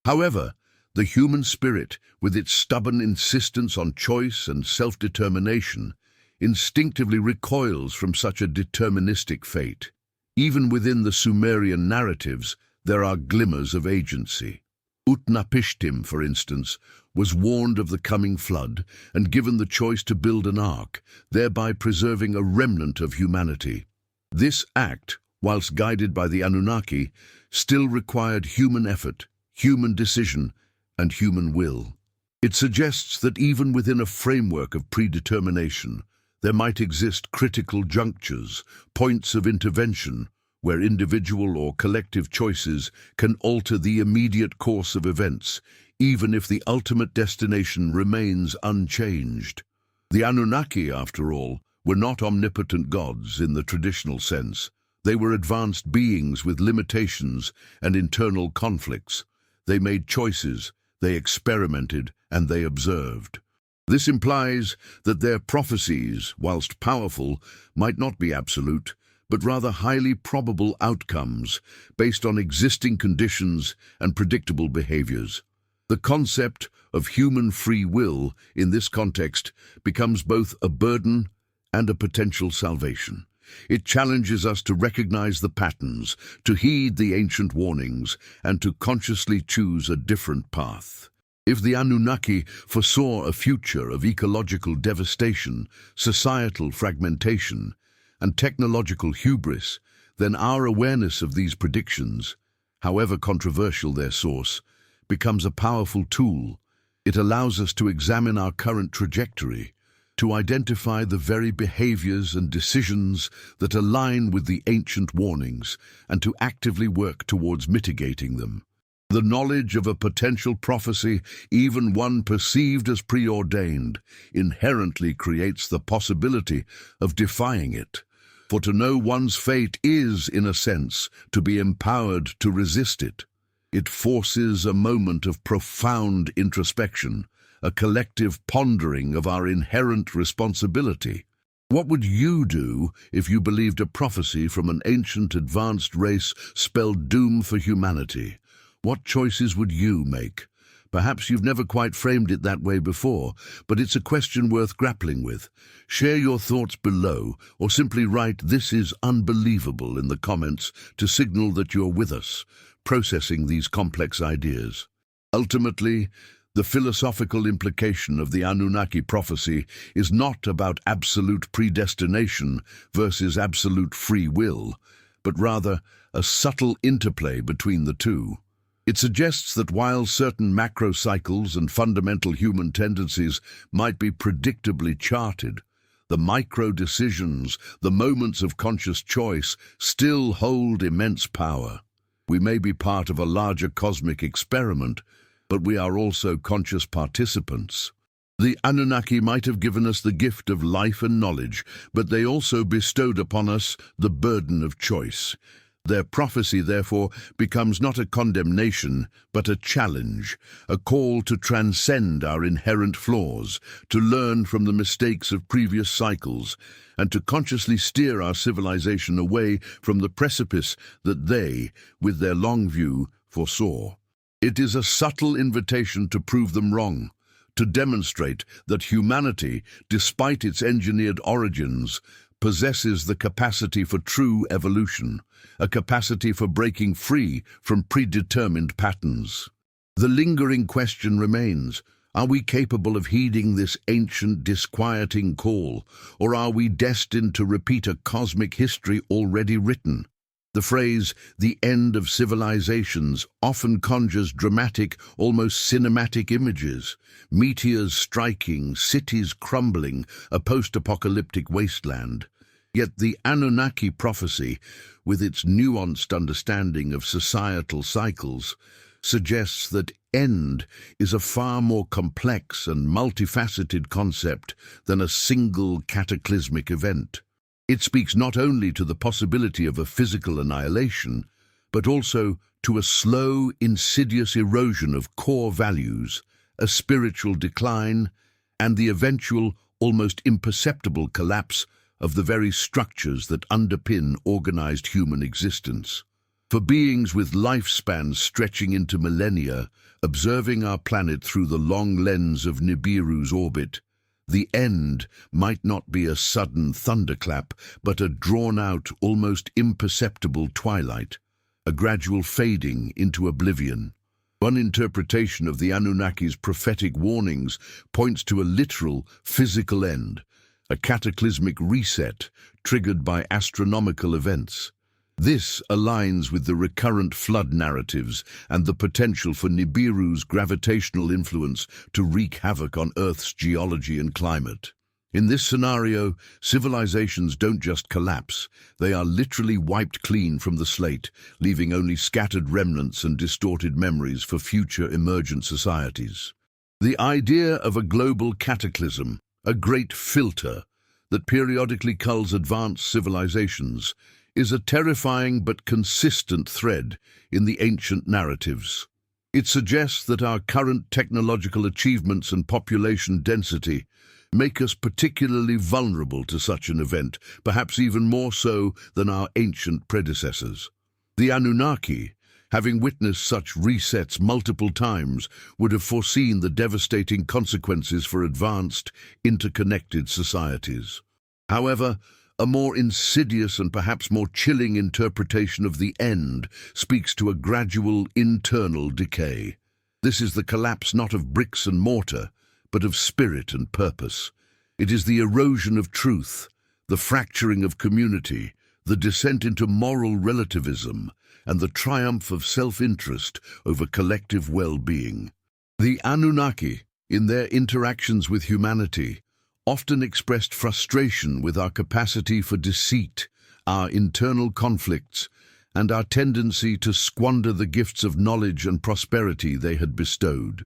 However, the human spirit, with its stubborn insistence on choice and self-determination, instinctively recoils from such a deterministic fate. Even within the Sumerian narratives, there are glimmers of agency. Utnapishtim, for instance, was warned of the coming flood and given the choice to build an ark, thereby preserving a remnant of humanity. This act, whilst guided by the Anunnaki, still required human effort, human decision, and human will. It suggests that even within a framework of predetermination, there might exist critical junctures, points of intervention, where individual or collective choices can alter the immediate course of events, even if the ultimate destination remains unchanged. The Anunnaki, after all, were not omnipotent gods in the traditional sense. They were advanced beings with limitations and internal conflicts. They made choices, they experimented, and they observed. This implies that their prophecies, whilst powerful, might not be absolute, but rather highly probable outcomes based on existing conditions and predictable behaviors. The concept of human free will in this context becomes both a burden and a potential salvation. It challenges us to recognize the patterns, to heed the ancient warnings, and to consciously choose a different path. If the Anunnaki foresaw a future of ecological devastation, societal fragmentation, and technological hubris, then our awareness of these predictions, however controversial their source, becomes a powerful tool. It allows us to examine our current trajectory, to identify the very behaviors and decisions that align with the ancient warnings, and to actively work towards mitigating them. The knowledge of a potential prophecy, even one perceived as preordained, inherently creates the possibility of defying it. For to know one's fate is, in a sense, to be empowered to resist it. It forces a moment of profound introspection, a collective pondering of our inherent responsibility. What would you do if you believed a prophecy from an ancient advanced race spelled doom for humanity? What choices would you make? Perhaps you've never quite framed it that way before, but it's a question worth grappling with. Share your thoughts below, or simply write "This is unbelievable" in the comments to signal that you're with us, processing these complex ideas. Ultimately, the philosophical implication of the Anunnaki prophecy is not about absolute predestination versus absolute free will, but rather a subtle interplay between the two. It suggests that while certain macro cycles and fundamental human tendencies might be predictably charted, the micro decisions, the moments of conscious choice, still hold immense power. We may be part of a larger cosmic experiment, but we are also conscious participants. The Anunnaki might have given us the gift of life and knowledge, but they also bestowed upon us the burden of choice. Their prophecy, therefore, becomes not a condemnation, but a challenge, a call to transcend our inherent flaws, to learn from the mistakes of previous cycles, and to consciously steer our civilization away from the precipice that they, with their long view, foresaw. It is a subtle invitation to prove them wrong, to demonstrate that humanity, despite its engineered origins, possesses the capacity for true evolution, a capacity for breaking free from predetermined patterns. The lingering question remains: are we capable of heeding this ancient, disquieting call, or are we destined to repeat a cosmic history already written? The phrase, "the end of civilizations," often conjures dramatic, almost cinematic images. Meteors striking, cities crumbling, a post-apocalyptic wasteland. Yet the Anunnaki prophecy, with its nuanced understanding of societal cycles, suggests that end is a far more complex and multifaceted concept than a single cataclysmic event. It speaks not only to the possibility of a physical annihilation, but also to a slow, insidious erosion of core values, a spiritual decline, and the eventual, almost imperceptible collapse of the very structures that underpin organized human existence. For beings with lifespans stretching into millennia, observing our planet through the long lens of Nibiru's orbit, the end might not be a sudden thunderclap, but a drawn-out, almost imperceptible twilight, a gradual fading into oblivion. One interpretation of the Anunnaki's prophetic warnings points to a literal, physical end, a cataclysmic reset triggered by astronomical events. This aligns with the recurrent flood narratives and the potential for Nibiru's gravitational influence to wreak havoc on Earth's geology and climate. In this scenario, civilizations don't just collapse, they are literally wiped clean from the slate, leaving only scattered remnants and distorted memories for future emergent societies. The idea of a global cataclysm, a great filter that periodically culls advanced civilizations, is a terrifying but consistent thread in the ancient narratives. It suggests that our current technological achievements and population density make us particularly vulnerable to such an event, perhaps even more so than our ancient predecessors. The Anunnaki, having witnessed such resets multiple times, would have foreseen the devastating consequences for advanced, interconnected societies. However, a more insidious and perhaps more chilling interpretation of the end speaks to a gradual internal decay. This is the collapse not of bricks and mortar, but of spirit and purpose. It is the erosion of truth, the fracturing of community, the descent into moral relativism, and the triumph of self-interest over collective well-being. The Anunnaki, in their interactions with humanity, often expressed frustration with our capacity for deceit, our internal conflicts, and our tendency to squander the gifts of knowledge and prosperity they had bestowed.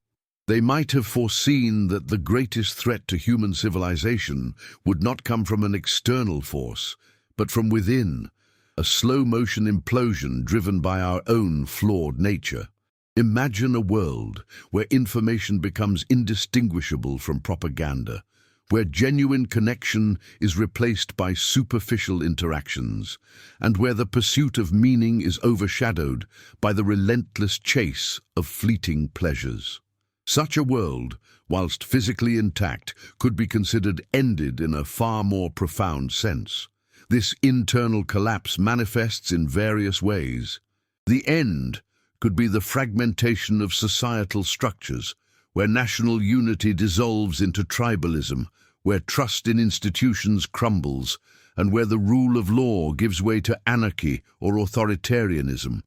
They might have foreseen that the greatest threat to human civilization would not come from an external force, but from within, a slow-motion implosion driven by our own flawed nature. Imagine a world where information becomes indistinguishable from propaganda, where genuine connection is replaced by superficial interactions, and where the pursuit of meaning is overshadowed by the relentless chase of fleeting pleasures. Such a world, whilst physically intact, could be considered ended in a far more profound sense. This internal collapse manifests in various ways. The end could be the fragmentation of societal structures, where national unity dissolves into tribalism, where trust in institutions crumbles, and where the rule of law gives way to anarchy or authoritarianism.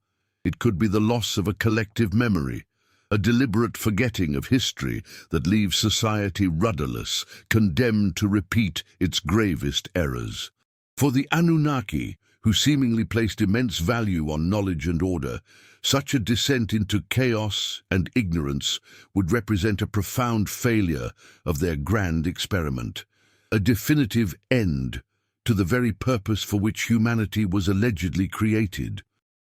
It could be the loss of a collective memory, a deliberate forgetting of history that leaves society rudderless, condemned to repeat its gravest errors. For the Anunnaki, who seemingly placed immense value on knowledge and order, such a descent into chaos and ignorance would represent a profound failure of their grand experiment, a definitive end to the very purpose for which humanity was allegedly created.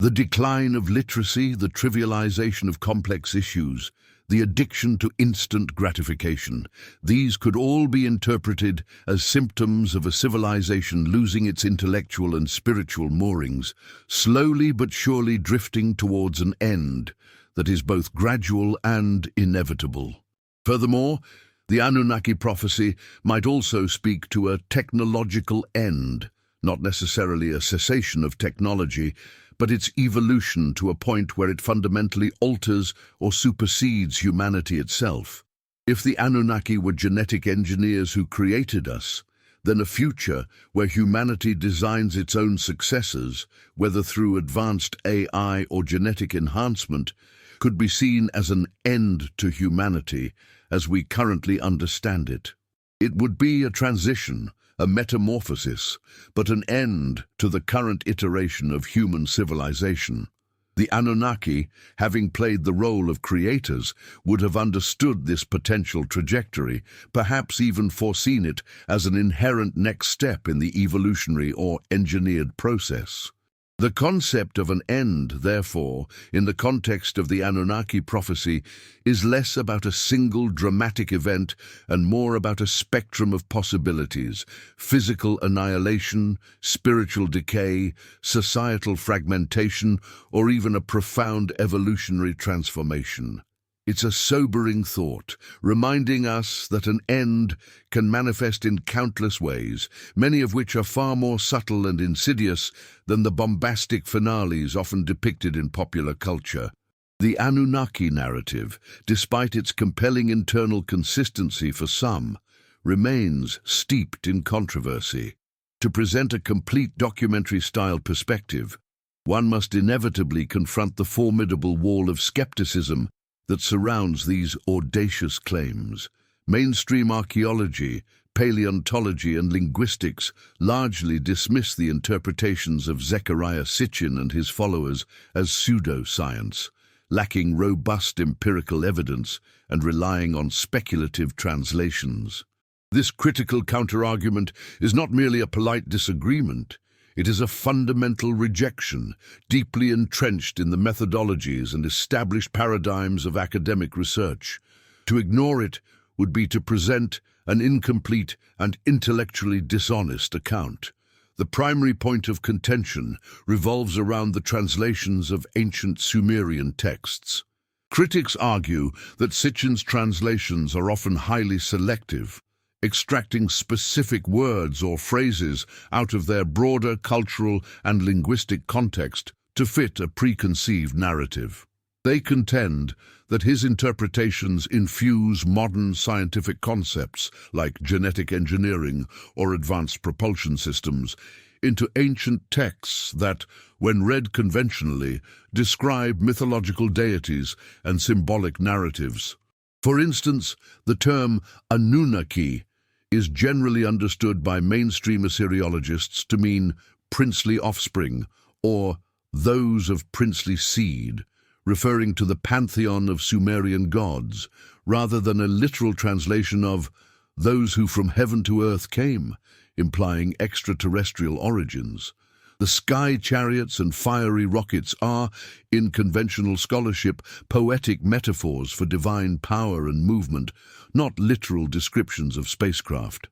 The decline of literacy, the trivialization of complex issues, the addiction to instant gratification, these could all be interpreted as symptoms of a civilization losing its intellectual and spiritual moorings, slowly but surely drifting towards an end that is both gradual and inevitable. Furthermore, the Anunnaki prophecy might also speak to a technological end, not necessarily a cessation of technology, but its evolution to a point where it fundamentally alters or supersedes humanity itself. If the Anunnaki were genetic engineers who created us, then a future where humanity designs its own successors, whether through advanced AI or genetic enhancement, could be seen as an end to humanity as we currently understand it. It would be a transition, a metamorphosis, but an end to the current iteration of human civilization. The Anunnaki, having played the role of creators, would have understood this potential trajectory, perhaps even foreseen it as an inherent next step in the evolutionary or engineered process. The concept of an end, therefore, in the context of the Anunnaki prophecy, is less about a single dramatic event and more about a spectrum of possibilities: physical annihilation, spiritual decay, societal fragmentation, or even a profound evolutionary transformation. It's a sobering thought, reminding us that an end can manifest in countless ways, many of which are far more subtle and insidious than the bombastic finales often depicted in popular culture. The Anunnaki narrative, despite its compelling internal consistency for some, remains steeped in controversy. To present a complete documentary-style perspective, one must inevitably confront the formidable wall of skepticism that surrounds these audacious claims. Mainstream archaeology, paleontology and linguistics largely dismiss the interpretations of Zecharia Sitchin and his followers as pseudoscience, lacking robust empirical evidence and relying on speculative translations. This critical counterargument is not merely a polite disagreement. It is a fundamental rejection, deeply entrenched in the methodologies and established paradigms of academic research. To ignore it would be to present an incomplete and intellectually dishonest account. The primary point of contention revolves around the translations of ancient Sumerian texts. Critics argue that Sitchin's translations are often highly selective, extracting specific words or phrases out of their broader cultural and linguistic context to fit a preconceived narrative. They contend that his interpretations infuse modern scientific concepts like genetic engineering or advanced propulsion systems into ancient texts that, when read conventionally, describe mythological deities and symbolic narratives. For instance, the term Anunnaki is generally understood by mainstream Assyriologists to mean princely offspring or those of princely seed, referring to the pantheon of Sumerian gods, rather than a literal translation of those who from heaven to earth came, implying extraterrestrial origins. The sky chariots and fiery rockets are, in conventional scholarship, poetic metaphors for divine power and movement, not literal descriptions of spacecraft.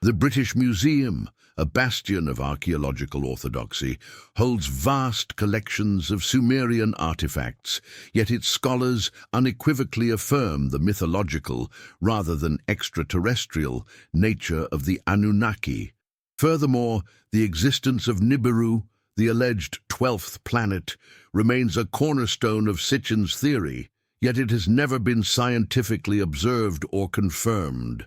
The British Museum, a bastion of archaeological orthodoxy, holds vast collections of Sumerian artifacts, yet its scholars unequivocally affirm the mythological, rather than extraterrestrial, nature of the Anunnaki. Furthermore, the existence of Nibiru, the alleged 12th planet, remains a cornerstone of Sitchin's theory, yet it has never been scientifically observed or confirmed.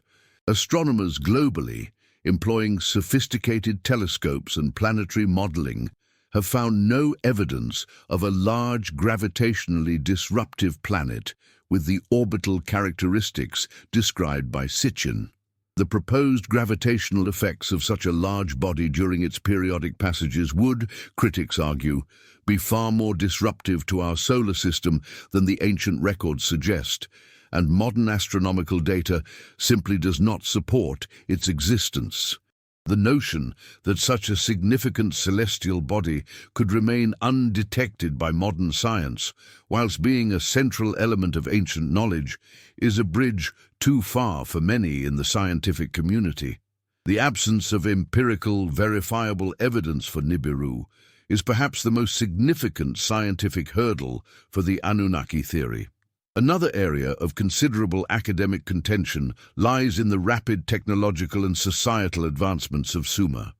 Astronomers globally, employing sophisticated telescopes and planetary modeling, have found no evidence of a large gravitationally disruptive planet with the orbital characteristics described by Sitchin. The proposed gravitational effects of such a large body during its periodic passages would, critics argue, be far more disruptive to our solar system than the ancient records suggest, and modern astronomical data simply does not support its existence. The notion that such a significant celestial body could remain undetected by modern science, whilst being a central element of ancient knowledge, is a bridge too far for many in the scientific community. The absence of empirical, verifiable evidence for Nibiru is perhaps the most significant scientific hurdle for the Anunnaki theory. Another area of considerable academic contention lies in the rapid technological and societal advancements of Sumer.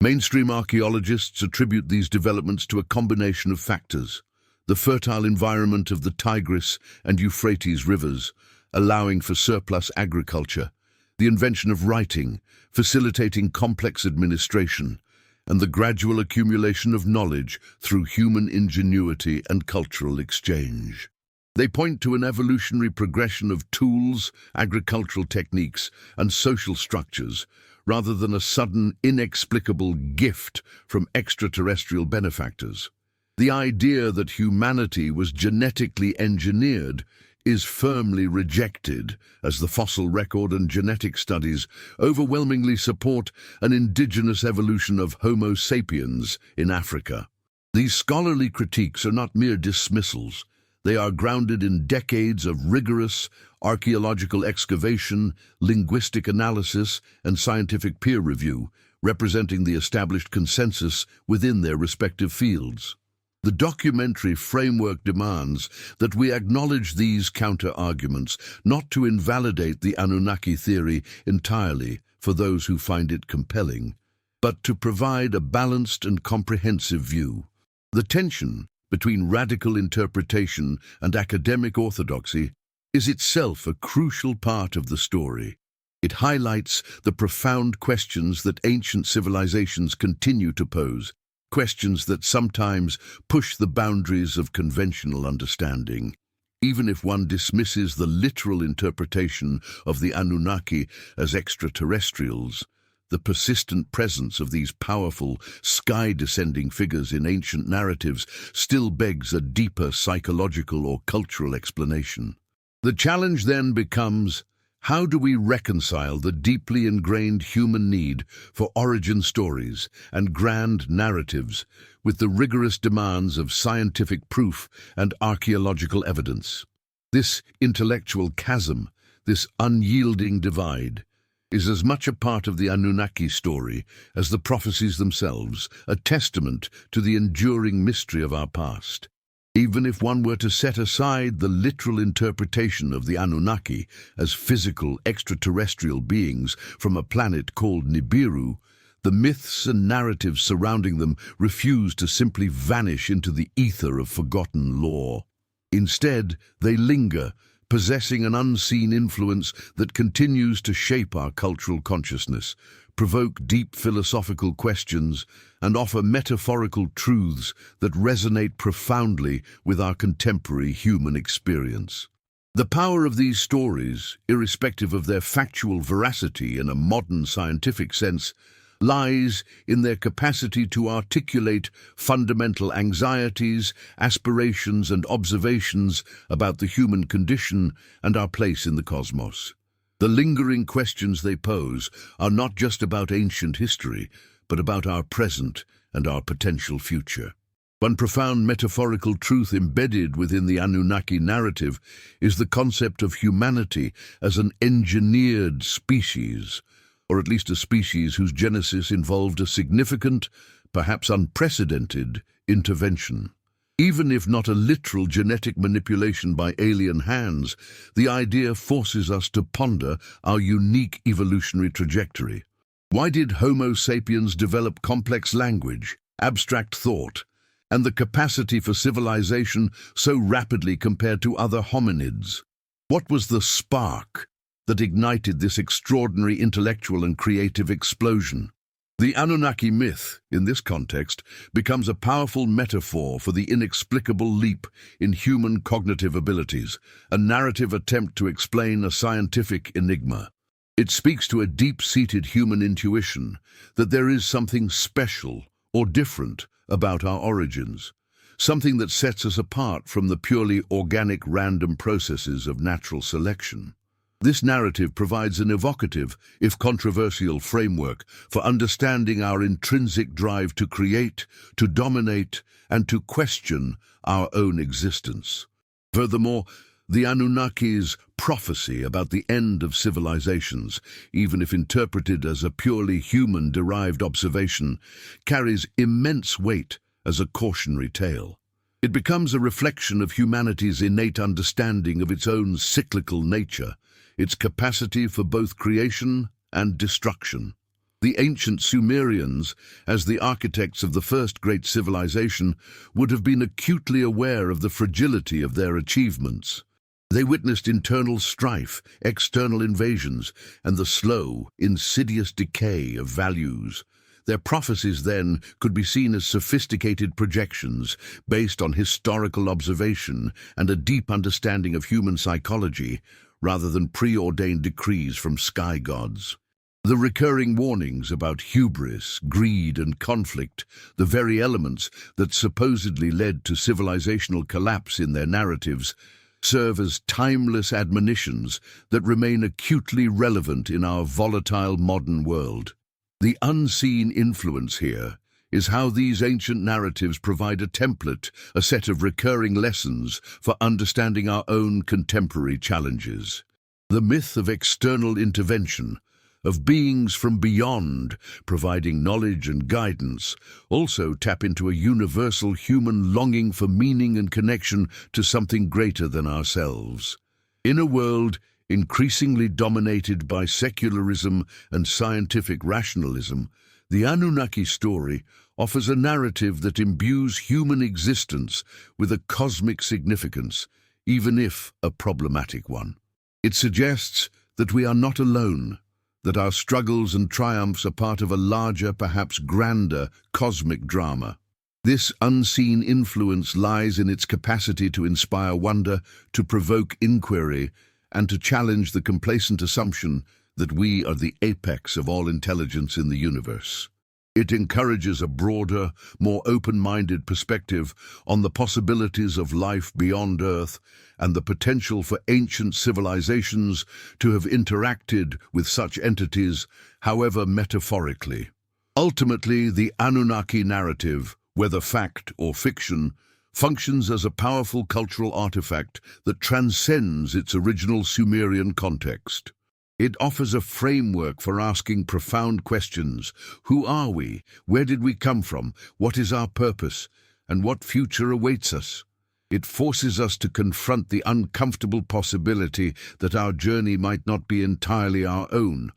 Mainstream archaeologists attribute these developments to a combination of factors: the fertile environment of the Tigris and Euphrates rivers, allowing for surplus agriculture, the invention of writing, facilitating complex administration, and the gradual accumulation of knowledge through human ingenuity and cultural exchange. They point to an evolutionary progression of tools, agricultural techniques, and social structures, rather than a sudden, inexplicable gift from extraterrestrial benefactors. The idea that humanity was genetically engineered is firmly rejected, as the fossil record and genetic studies overwhelmingly support an indigenous evolution of Homo sapiens in Africa. These scholarly critiques are not mere dismissals. They are grounded in decades of rigorous archaeological excavation, linguistic analysis, and scientific peer review, representing the established consensus within their respective fields. The documentary framework demands that we acknowledge these counter-arguments, not to invalidate the Anunnaki theory entirely for those who find it compelling, but to provide a balanced and comprehensive view. The tension between radical interpretation and academic orthodoxy is itself a crucial part of the story. It highlights the profound questions that ancient civilizations continue to pose, questions that sometimes push the boundaries of conventional understanding. Even if one dismisses the literal interpretation of the Anunnaki as extraterrestrials, the persistent presence of these powerful, sky-descending figures in ancient narratives still begs a deeper psychological or cultural explanation. The challenge then becomes, how do we reconcile the deeply ingrained human need for origin stories and grand narratives with the rigorous demands of scientific proof and archaeological evidence? This intellectual chasm, this unyielding divide, is as much a part of the Anunnaki story as the prophecies themselves, a testament to the enduring mystery of our past. Even if one were to set aside the literal interpretation of the Anunnaki as physical extraterrestrial beings from a planet called Nibiru, the myths and narratives surrounding them refuse to simply vanish into the ether of forgotten lore. Instead, they linger, possessing an unseen influence that continues to shape our cultural consciousness, provoke deep philosophical questions, and offer metaphorical truths that resonate profoundly with our contemporary human experience. The power of these stories, irrespective of their factual veracity in a modern scientific sense, lies in their capacity to articulate fundamental anxieties, aspirations, and observations about the human condition and our place in the cosmos. The lingering questions they pose are not just about ancient history, but about our present and our potential future. One profound metaphorical truth embedded within the Anunnaki narrative is the concept of humanity as an engineered species, or at least a species whose genesis involved a significant, perhaps unprecedented, intervention. Even if not a literal genetic manipulation by alien hands, the idea forces us to ponder our unique evolutionary trajectory. Why did Homo sapiens develop complex language, abstract thought, and the capacity for civilization so rapidly compared to other hominids? What was the spark that ignited this extraordinary intellectual and creative explosion? The Anunnaki myth, in this context, becomes a powerful metaphor for the inexplicable leap in human cognitive abilities, a narrative attempt to explain a scientific enigma. It speaks to a deep-seated human intuition that there is something special or different about our origins, something that sets us apart from the purely organic random processes of natural selection. This narrative provides an evocative, if controversial, framework for understanding our intrinsic drive to create, to dominate, and to question our own existence. Furthermore, the Anunnaki's prophecy about the end of civilizations, even if interpreted as a purely human-derived observation, carries immense weight as a cautionary tale. It becomes a reflection of humanity's innate understanding of its own cyclical nature, its capacity for both creation and destruction. The ancient Sumerians, as the architects of the first great civilization, would have been acutely aware of the fragility of their achievements. They witnessed internal strife, external invasions, and the slow, insidious decay of values. Their prophecies, then, could be seen as sophisticated projections based on historical observation and a deep understanding of human psychology, rather than preordained decrees from sky gods. The recurring warnings about hubris, greed, and conflict, the very elements that supposedly led to civilizational collapse in their narratives, serve as timeless admonitions that remain acutely relevant in our volatile modern world. The unseen influence here is how these ancient narratives provide a template, a set of recurring lessons for understanding our own contemporary challenges. The myth of external intervention, of beings from beyond providing knowledge and guidance, also tap into a universal human longing for meaning and connection to something greater than ourselves. In a world increasingly dominated by secularism and scientific rationalism, the Anunnaki story offers a narrative that imbues human existence with a cosmic significance, even if a problematic one. It suggests that we are not alone, that our struggles and triumphs are part of a larger, perhaps grander, cosmic drama. This unseen influence lies in its capacity to inspire wonder, to provoke inquiry, and to challenge the complacent assumption that we are the apex of all intelligence in the universe. It encourages a broader, more open-minded perspective on the possibilities of life beyond Earth and the potential for ancient civilizations to have interacted with such entities, however metaphorically. Ultimately, the Anunnaki narrative, whether fact or fiction, functions as a powerful cultural artifact that transcends its original Sumerian context. It offers a framework for asking profound questions. Who are we? Where did we come from? What is our purpose? And what future awaits us? It forces us to confront the uncomfortable possibility that our journey might not be entirely our own,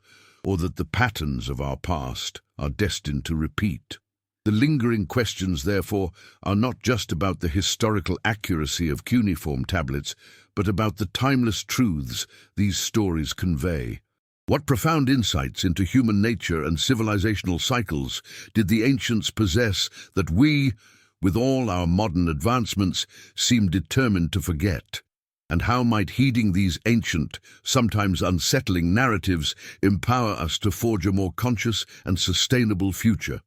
or that the patterns of our past are destined to repeat. The lingering questions, therefore, are not just about the historical accuracy of cuneiform tablets, but about the timeless truths these stories convey. What profound insights into human nature and civilizational cycles did the ancients possess that we, with all our modern advancements, seem determined to forget? And how might heeding these ancient, sometimes unsettling narratives empower us to forge a more conscious and sustainable future?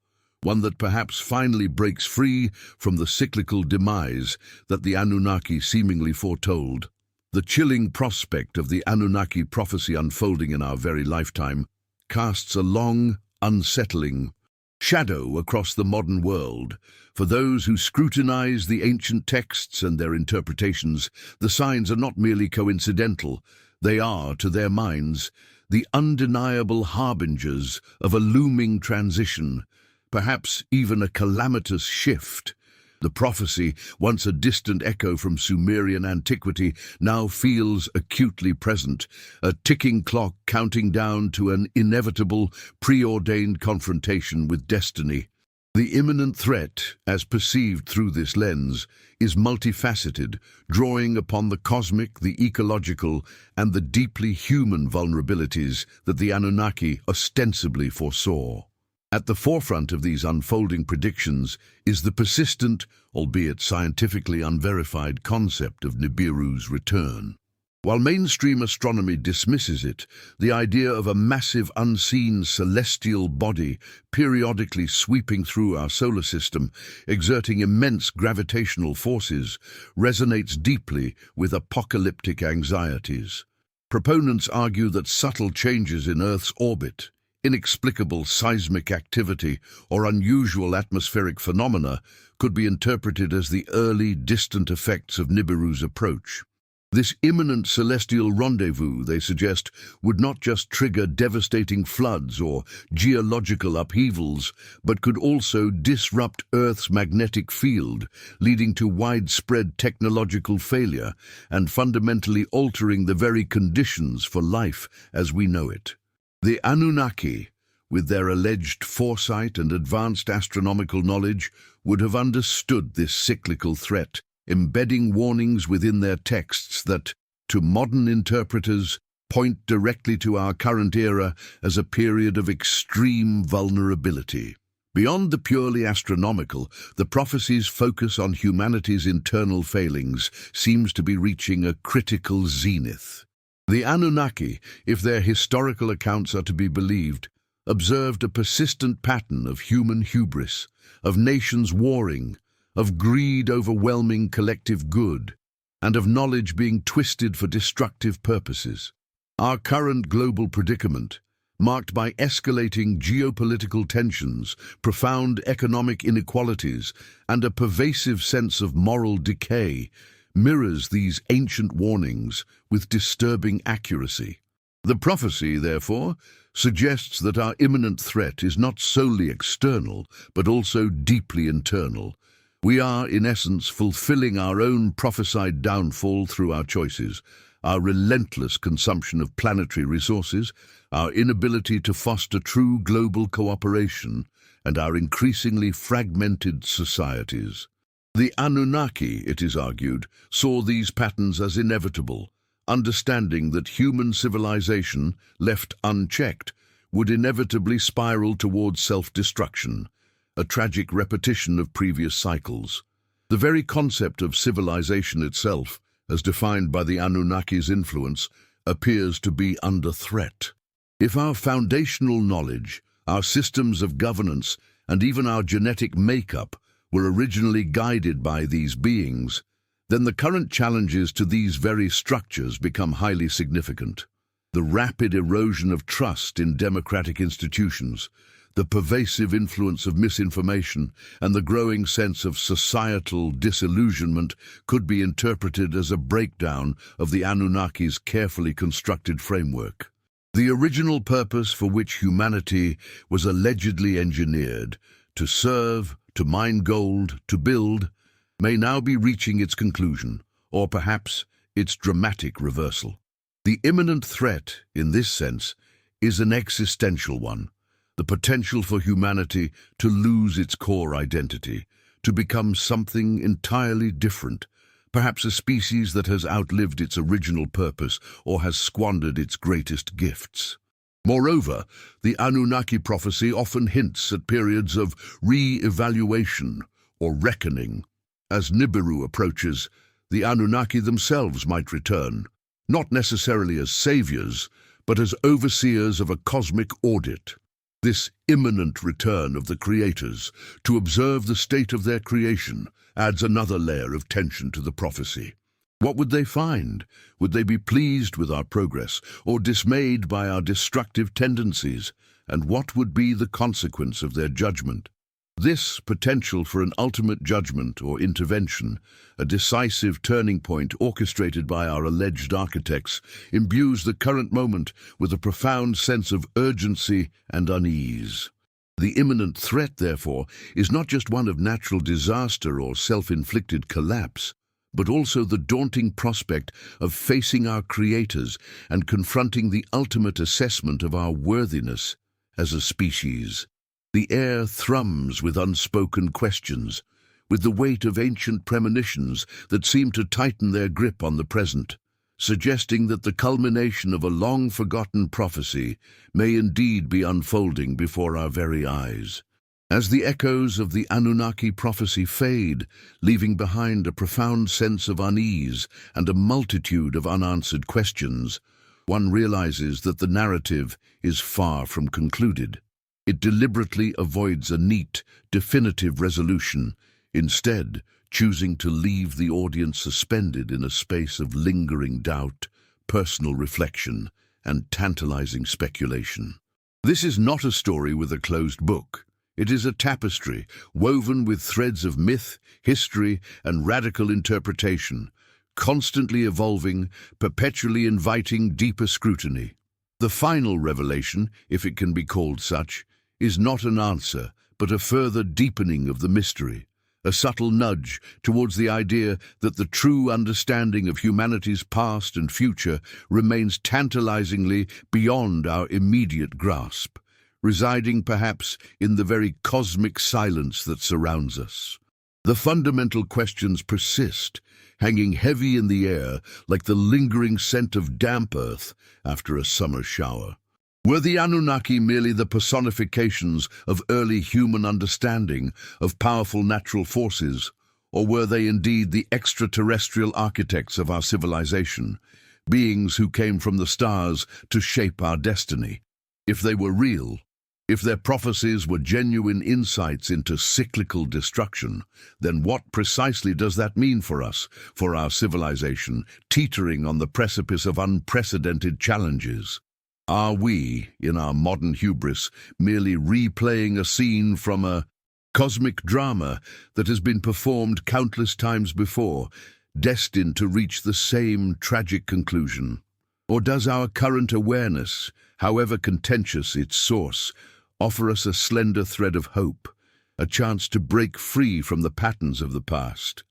One that perhaps finally breaks free from the cyclical demise that the Anunnaki seemingly foretold. The chilling prospect of the Anunnaki prophecy unfolding in our very lifetime casts a long, unsettling shadow across the modern world. For those who scrutinize the ancient texts and their interpretations, the signs are not merely coincidental. They are, to their minds, the undeniable harbingers of a looming transition, perhaps even a calamitous shift. The prophecy, once a distant echo from Sumerian antiquity, now feels acutely present, a ticking clock counting down to an inevitable, preordained confrontation with destiny. The imminent threat, as perceived through this lens, is multifaceted, drawing upon the cosmic, the ecological, and the deeply human vulnerabilities that the Anunnaki ostensibly foresaw. At the forefront of these unfolding predictions is the persistent, albeit scientifically unverified, concept of Nibiru's return. While mainstream astronomy dismisses it, the idea of a massive unseen celestial body periodically sweeping through our solar system, exerting immense gravitational forces, resonates deeply with apocalyptic anxieties. Proponents argue that subtle changes in Earth's orbit, inexplicable seismic activity, or unusual atmospheric phenomena could be interpreted as the early, distant effects of Nibiru's approach. This imminent celestial rendezvous, they suggest, would not just trigger devastating floods or geological upheavals, but could also disrupt Earth's magnetic field, leading to widespread technological failure and fundamentally altering the very conditions for life as we know it. The Anunnaki, with their alleged foresight and advanced astronomical knowledge, would have understood this cyclical threat, embedding warnings within their texts that, to modern interpreters, point directly to our current era as a period of extreme vulnerability. Beyond the purely astronomical, the prophecy's focus on humanity's internal failings seems to be reaching a critical zenith. The Anunnaki, if their historical accounts are to be believed, observed a persistent pattern of human hubris, of nations warring, of greed overwhelming collective good, and of knowledge being twisted for destructive purposes. Our current global predicament, marked by escalating geopolitical tensions, profound economic inequalities, and a pervasive sense of moral decay, mirrors these ancient warnings with disturbing accuracy. The prophecy, therefore, suggests that our imminent threat is not solely external, but also deeply internal. We are, in essence, fulfilling our own prophesied downfall through our choices, our relentless consumption of planetary resources, our inability to foster true global cooperation, and our increasingly fragmented societies. The Anunnaki, it is argued, saw these patterns as inevitable, understanding that human civilization, left unchecked, would inevitably spiral towards self-destruction, a tragic repetition of previous cycles. The very concept of civilization itself, as defined by the Anunnaki's influence, appears to be under threat. If our foundational knowledge, our systems of governance, and even our genetic makeup were originally guided by these beings, then the current challenges to these very structures become highly significant. The rapid erosion of trust in democratic institutions, the pervasive influence of misinformation, and the growing sense of societal disillusionment could be interpreted as a breakdown of the Anunnaki's carefully constructed framework. The original purpose for which humanity was allegedly engineered, to serve, to mine gold, to build, may now be reaching its conclusion, or perhaps its dramatic reversal. The imminent threat, in this sense, is an existential one. The potential for humanity to lose its core identity, to become something entirely different, perhaps a species that has outlived its original purpose or has squandered its greatest gifts. Moreover, the Anunnaki prophecy often hints at periods of re-evaluation or reckoning. As Nibiru approaches, the Anunnaki themselves might return, not necessarily as saviors, but as overseers of a cosmic audit. This imminent return of the creators to observe the state of their creation adds another layer of tension to the prophecy. What would they find? Would they be pleased with our progress or dismayed by our destructive tendencies? And what would be the consequence of their judgment? This potential for an ultimate judgment or intervention, a decisive turning point orchestrated by our alleged architects, imbues the current moment with a profound sense of urgency and unease. The imminent threat, therefore, is not just one of natural disaster or self-inflicted collapse, but also the daunting prospect of facing our creators and confronting the ultimate assessment of our worthiness as a species. The air thrums with unspoken questions, with the weight of ancient premonitions that seem to tighten their grip on the present, suggesting that the culmination of a long-forgotten prophecy may indeed be unfolding before our very eyes. As the echoes of the Anunnaki prophecy fade, leaving behind a profound sense of unease and a multitude of unanswered questions, one realizes that the narrative is far from concluded. It deliberately avoids a neat, definitive resolution, instead choosing to leave the audience suspended in a space of lingering doubt, personal reflection, and tantalizing speculation. This is not a story with a closed book. It is a tapestry woven with threads of myth, history, and radical interpretation, constantly evolving, perpetually inviting deeper scrutiny. The final revelation, if it can be called such, is not an answer, but a further deepening of the mystery, a subtle nudge towards the idea that the true understanding of humanity's past and future remains tantalizingly beyond our immediate grasp, residing perhaps in the very cosmic silence that surrounds us. The fundamental questions persist, hanging heavy in the air like the lingering scent of damp earth after a summer shower. Were the Anunnaki merely the personifications of early human understanding of powerful natural forces, or were they indeed the extraterrestrial architects of our civilization, beings who came from the stars to shape our destiny? If they were real, if their prophecies were genuine insights into cyclical destruction, then what precisely does that mean for us, for our civilization, teetering on the precipice of unprecedented challenges? Are we, in our modern hubris, merely replaying a scene from a cosmic drama that has been performed countless times before, destined to reach the same tragic conclusion? Or does our current awareness, however contentious its source, offer us a slender thread of hope, a chance to break free from the patterns of the past?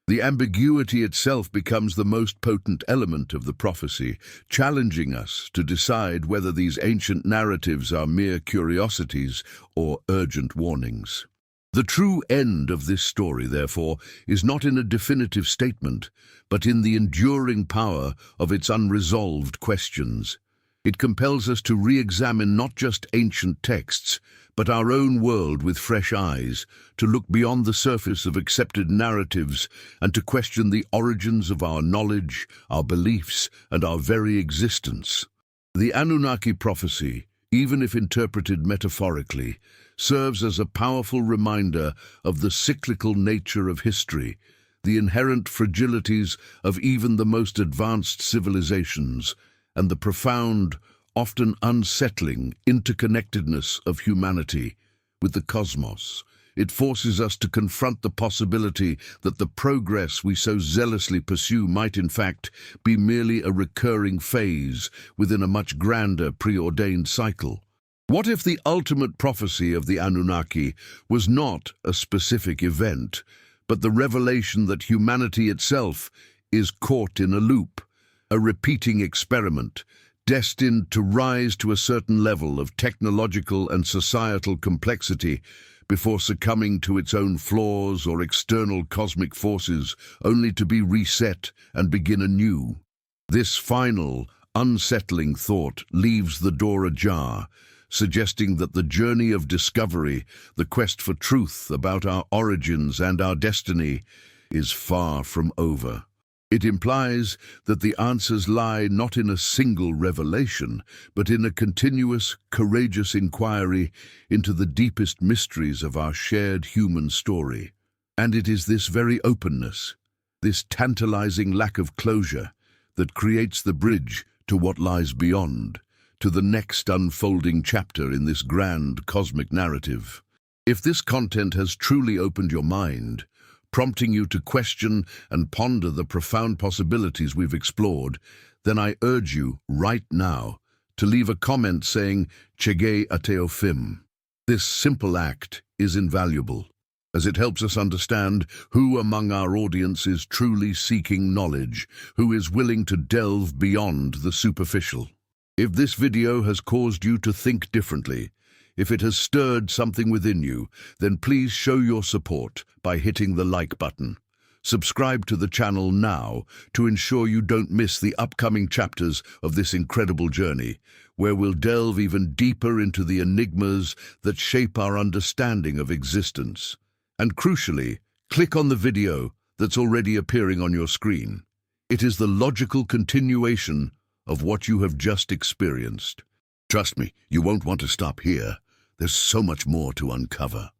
The ambiguity itself becomes the most potent element of the prophecy, challenging us to decide whether these ancient narratives are mere curiosities or urgent warnings. The true end of this story, therefore, is not in a definitive statement, but in the enduring power of its unresolved questions. It compels us to re-examine not just ancient texts, but our own world with fresh eyes, to look beyond the surface of accepted narratives and to question the origins of our knowledge, our beliefs, and our very existence. The Anunnaki prophecy, even if interpreted metaphorically, serves as a powerful reminder of the cyclical nature of history, the inherent fragilities of even the most advanced civilizations, and the profound, often unsettling interconnectedness of humanity with the cosmos. It forces us to confront the possibility that the progress we so zealously pursue might in fact be merely a recurring phase within a much grander preordained cycle. What if the ultimate prophecy of the Anunnaki was not a specific event, but the revelation that humanity itself is caught in a loop, a repeating experiment, destined to rise to a certain level of technological and societal complexity before succumbing to its own flaws or external cosmic forces, only to be reset and begin anew? This final, unsettling thought leaves the door ajar, suggesting that the journey of discovery, the quest for truth about our origins and our destiny, is far from over. It implies that the answers lie not in a single revelation, but in a continuous, courageous inquiry into the deepest mysteries of our shared human story. And it is this very openness, this tantalizing lack of closure, that creates the bridge to what lies beyond, to the next unfolding chapter in this grand cosmic narrative. If this content has truly opened your mind, prompting you to question and ponder the profound possibilities we've explored, then I urge you, right now, to leave a comment saying, Chege Ateofim. This simple act is invaluable, as it helps us understand who among our audience is truly seeking knowledge, who is willing to delve beyond the superficial. If this video has caused you to think differently, if it has stirred something within you, then please show your support by hitting the like button. Subscribe to the channel now to ensure you don't miss the upcoming chapters of this incredible journey, where we'll delve even deeper into the enigmas that shape our understanding of existence. And crucially, click on the video that's already appearing on your screen. It is the logical continuation of what you have just experienced. Trust me, you won't want to stop here. There's so much more to uncover.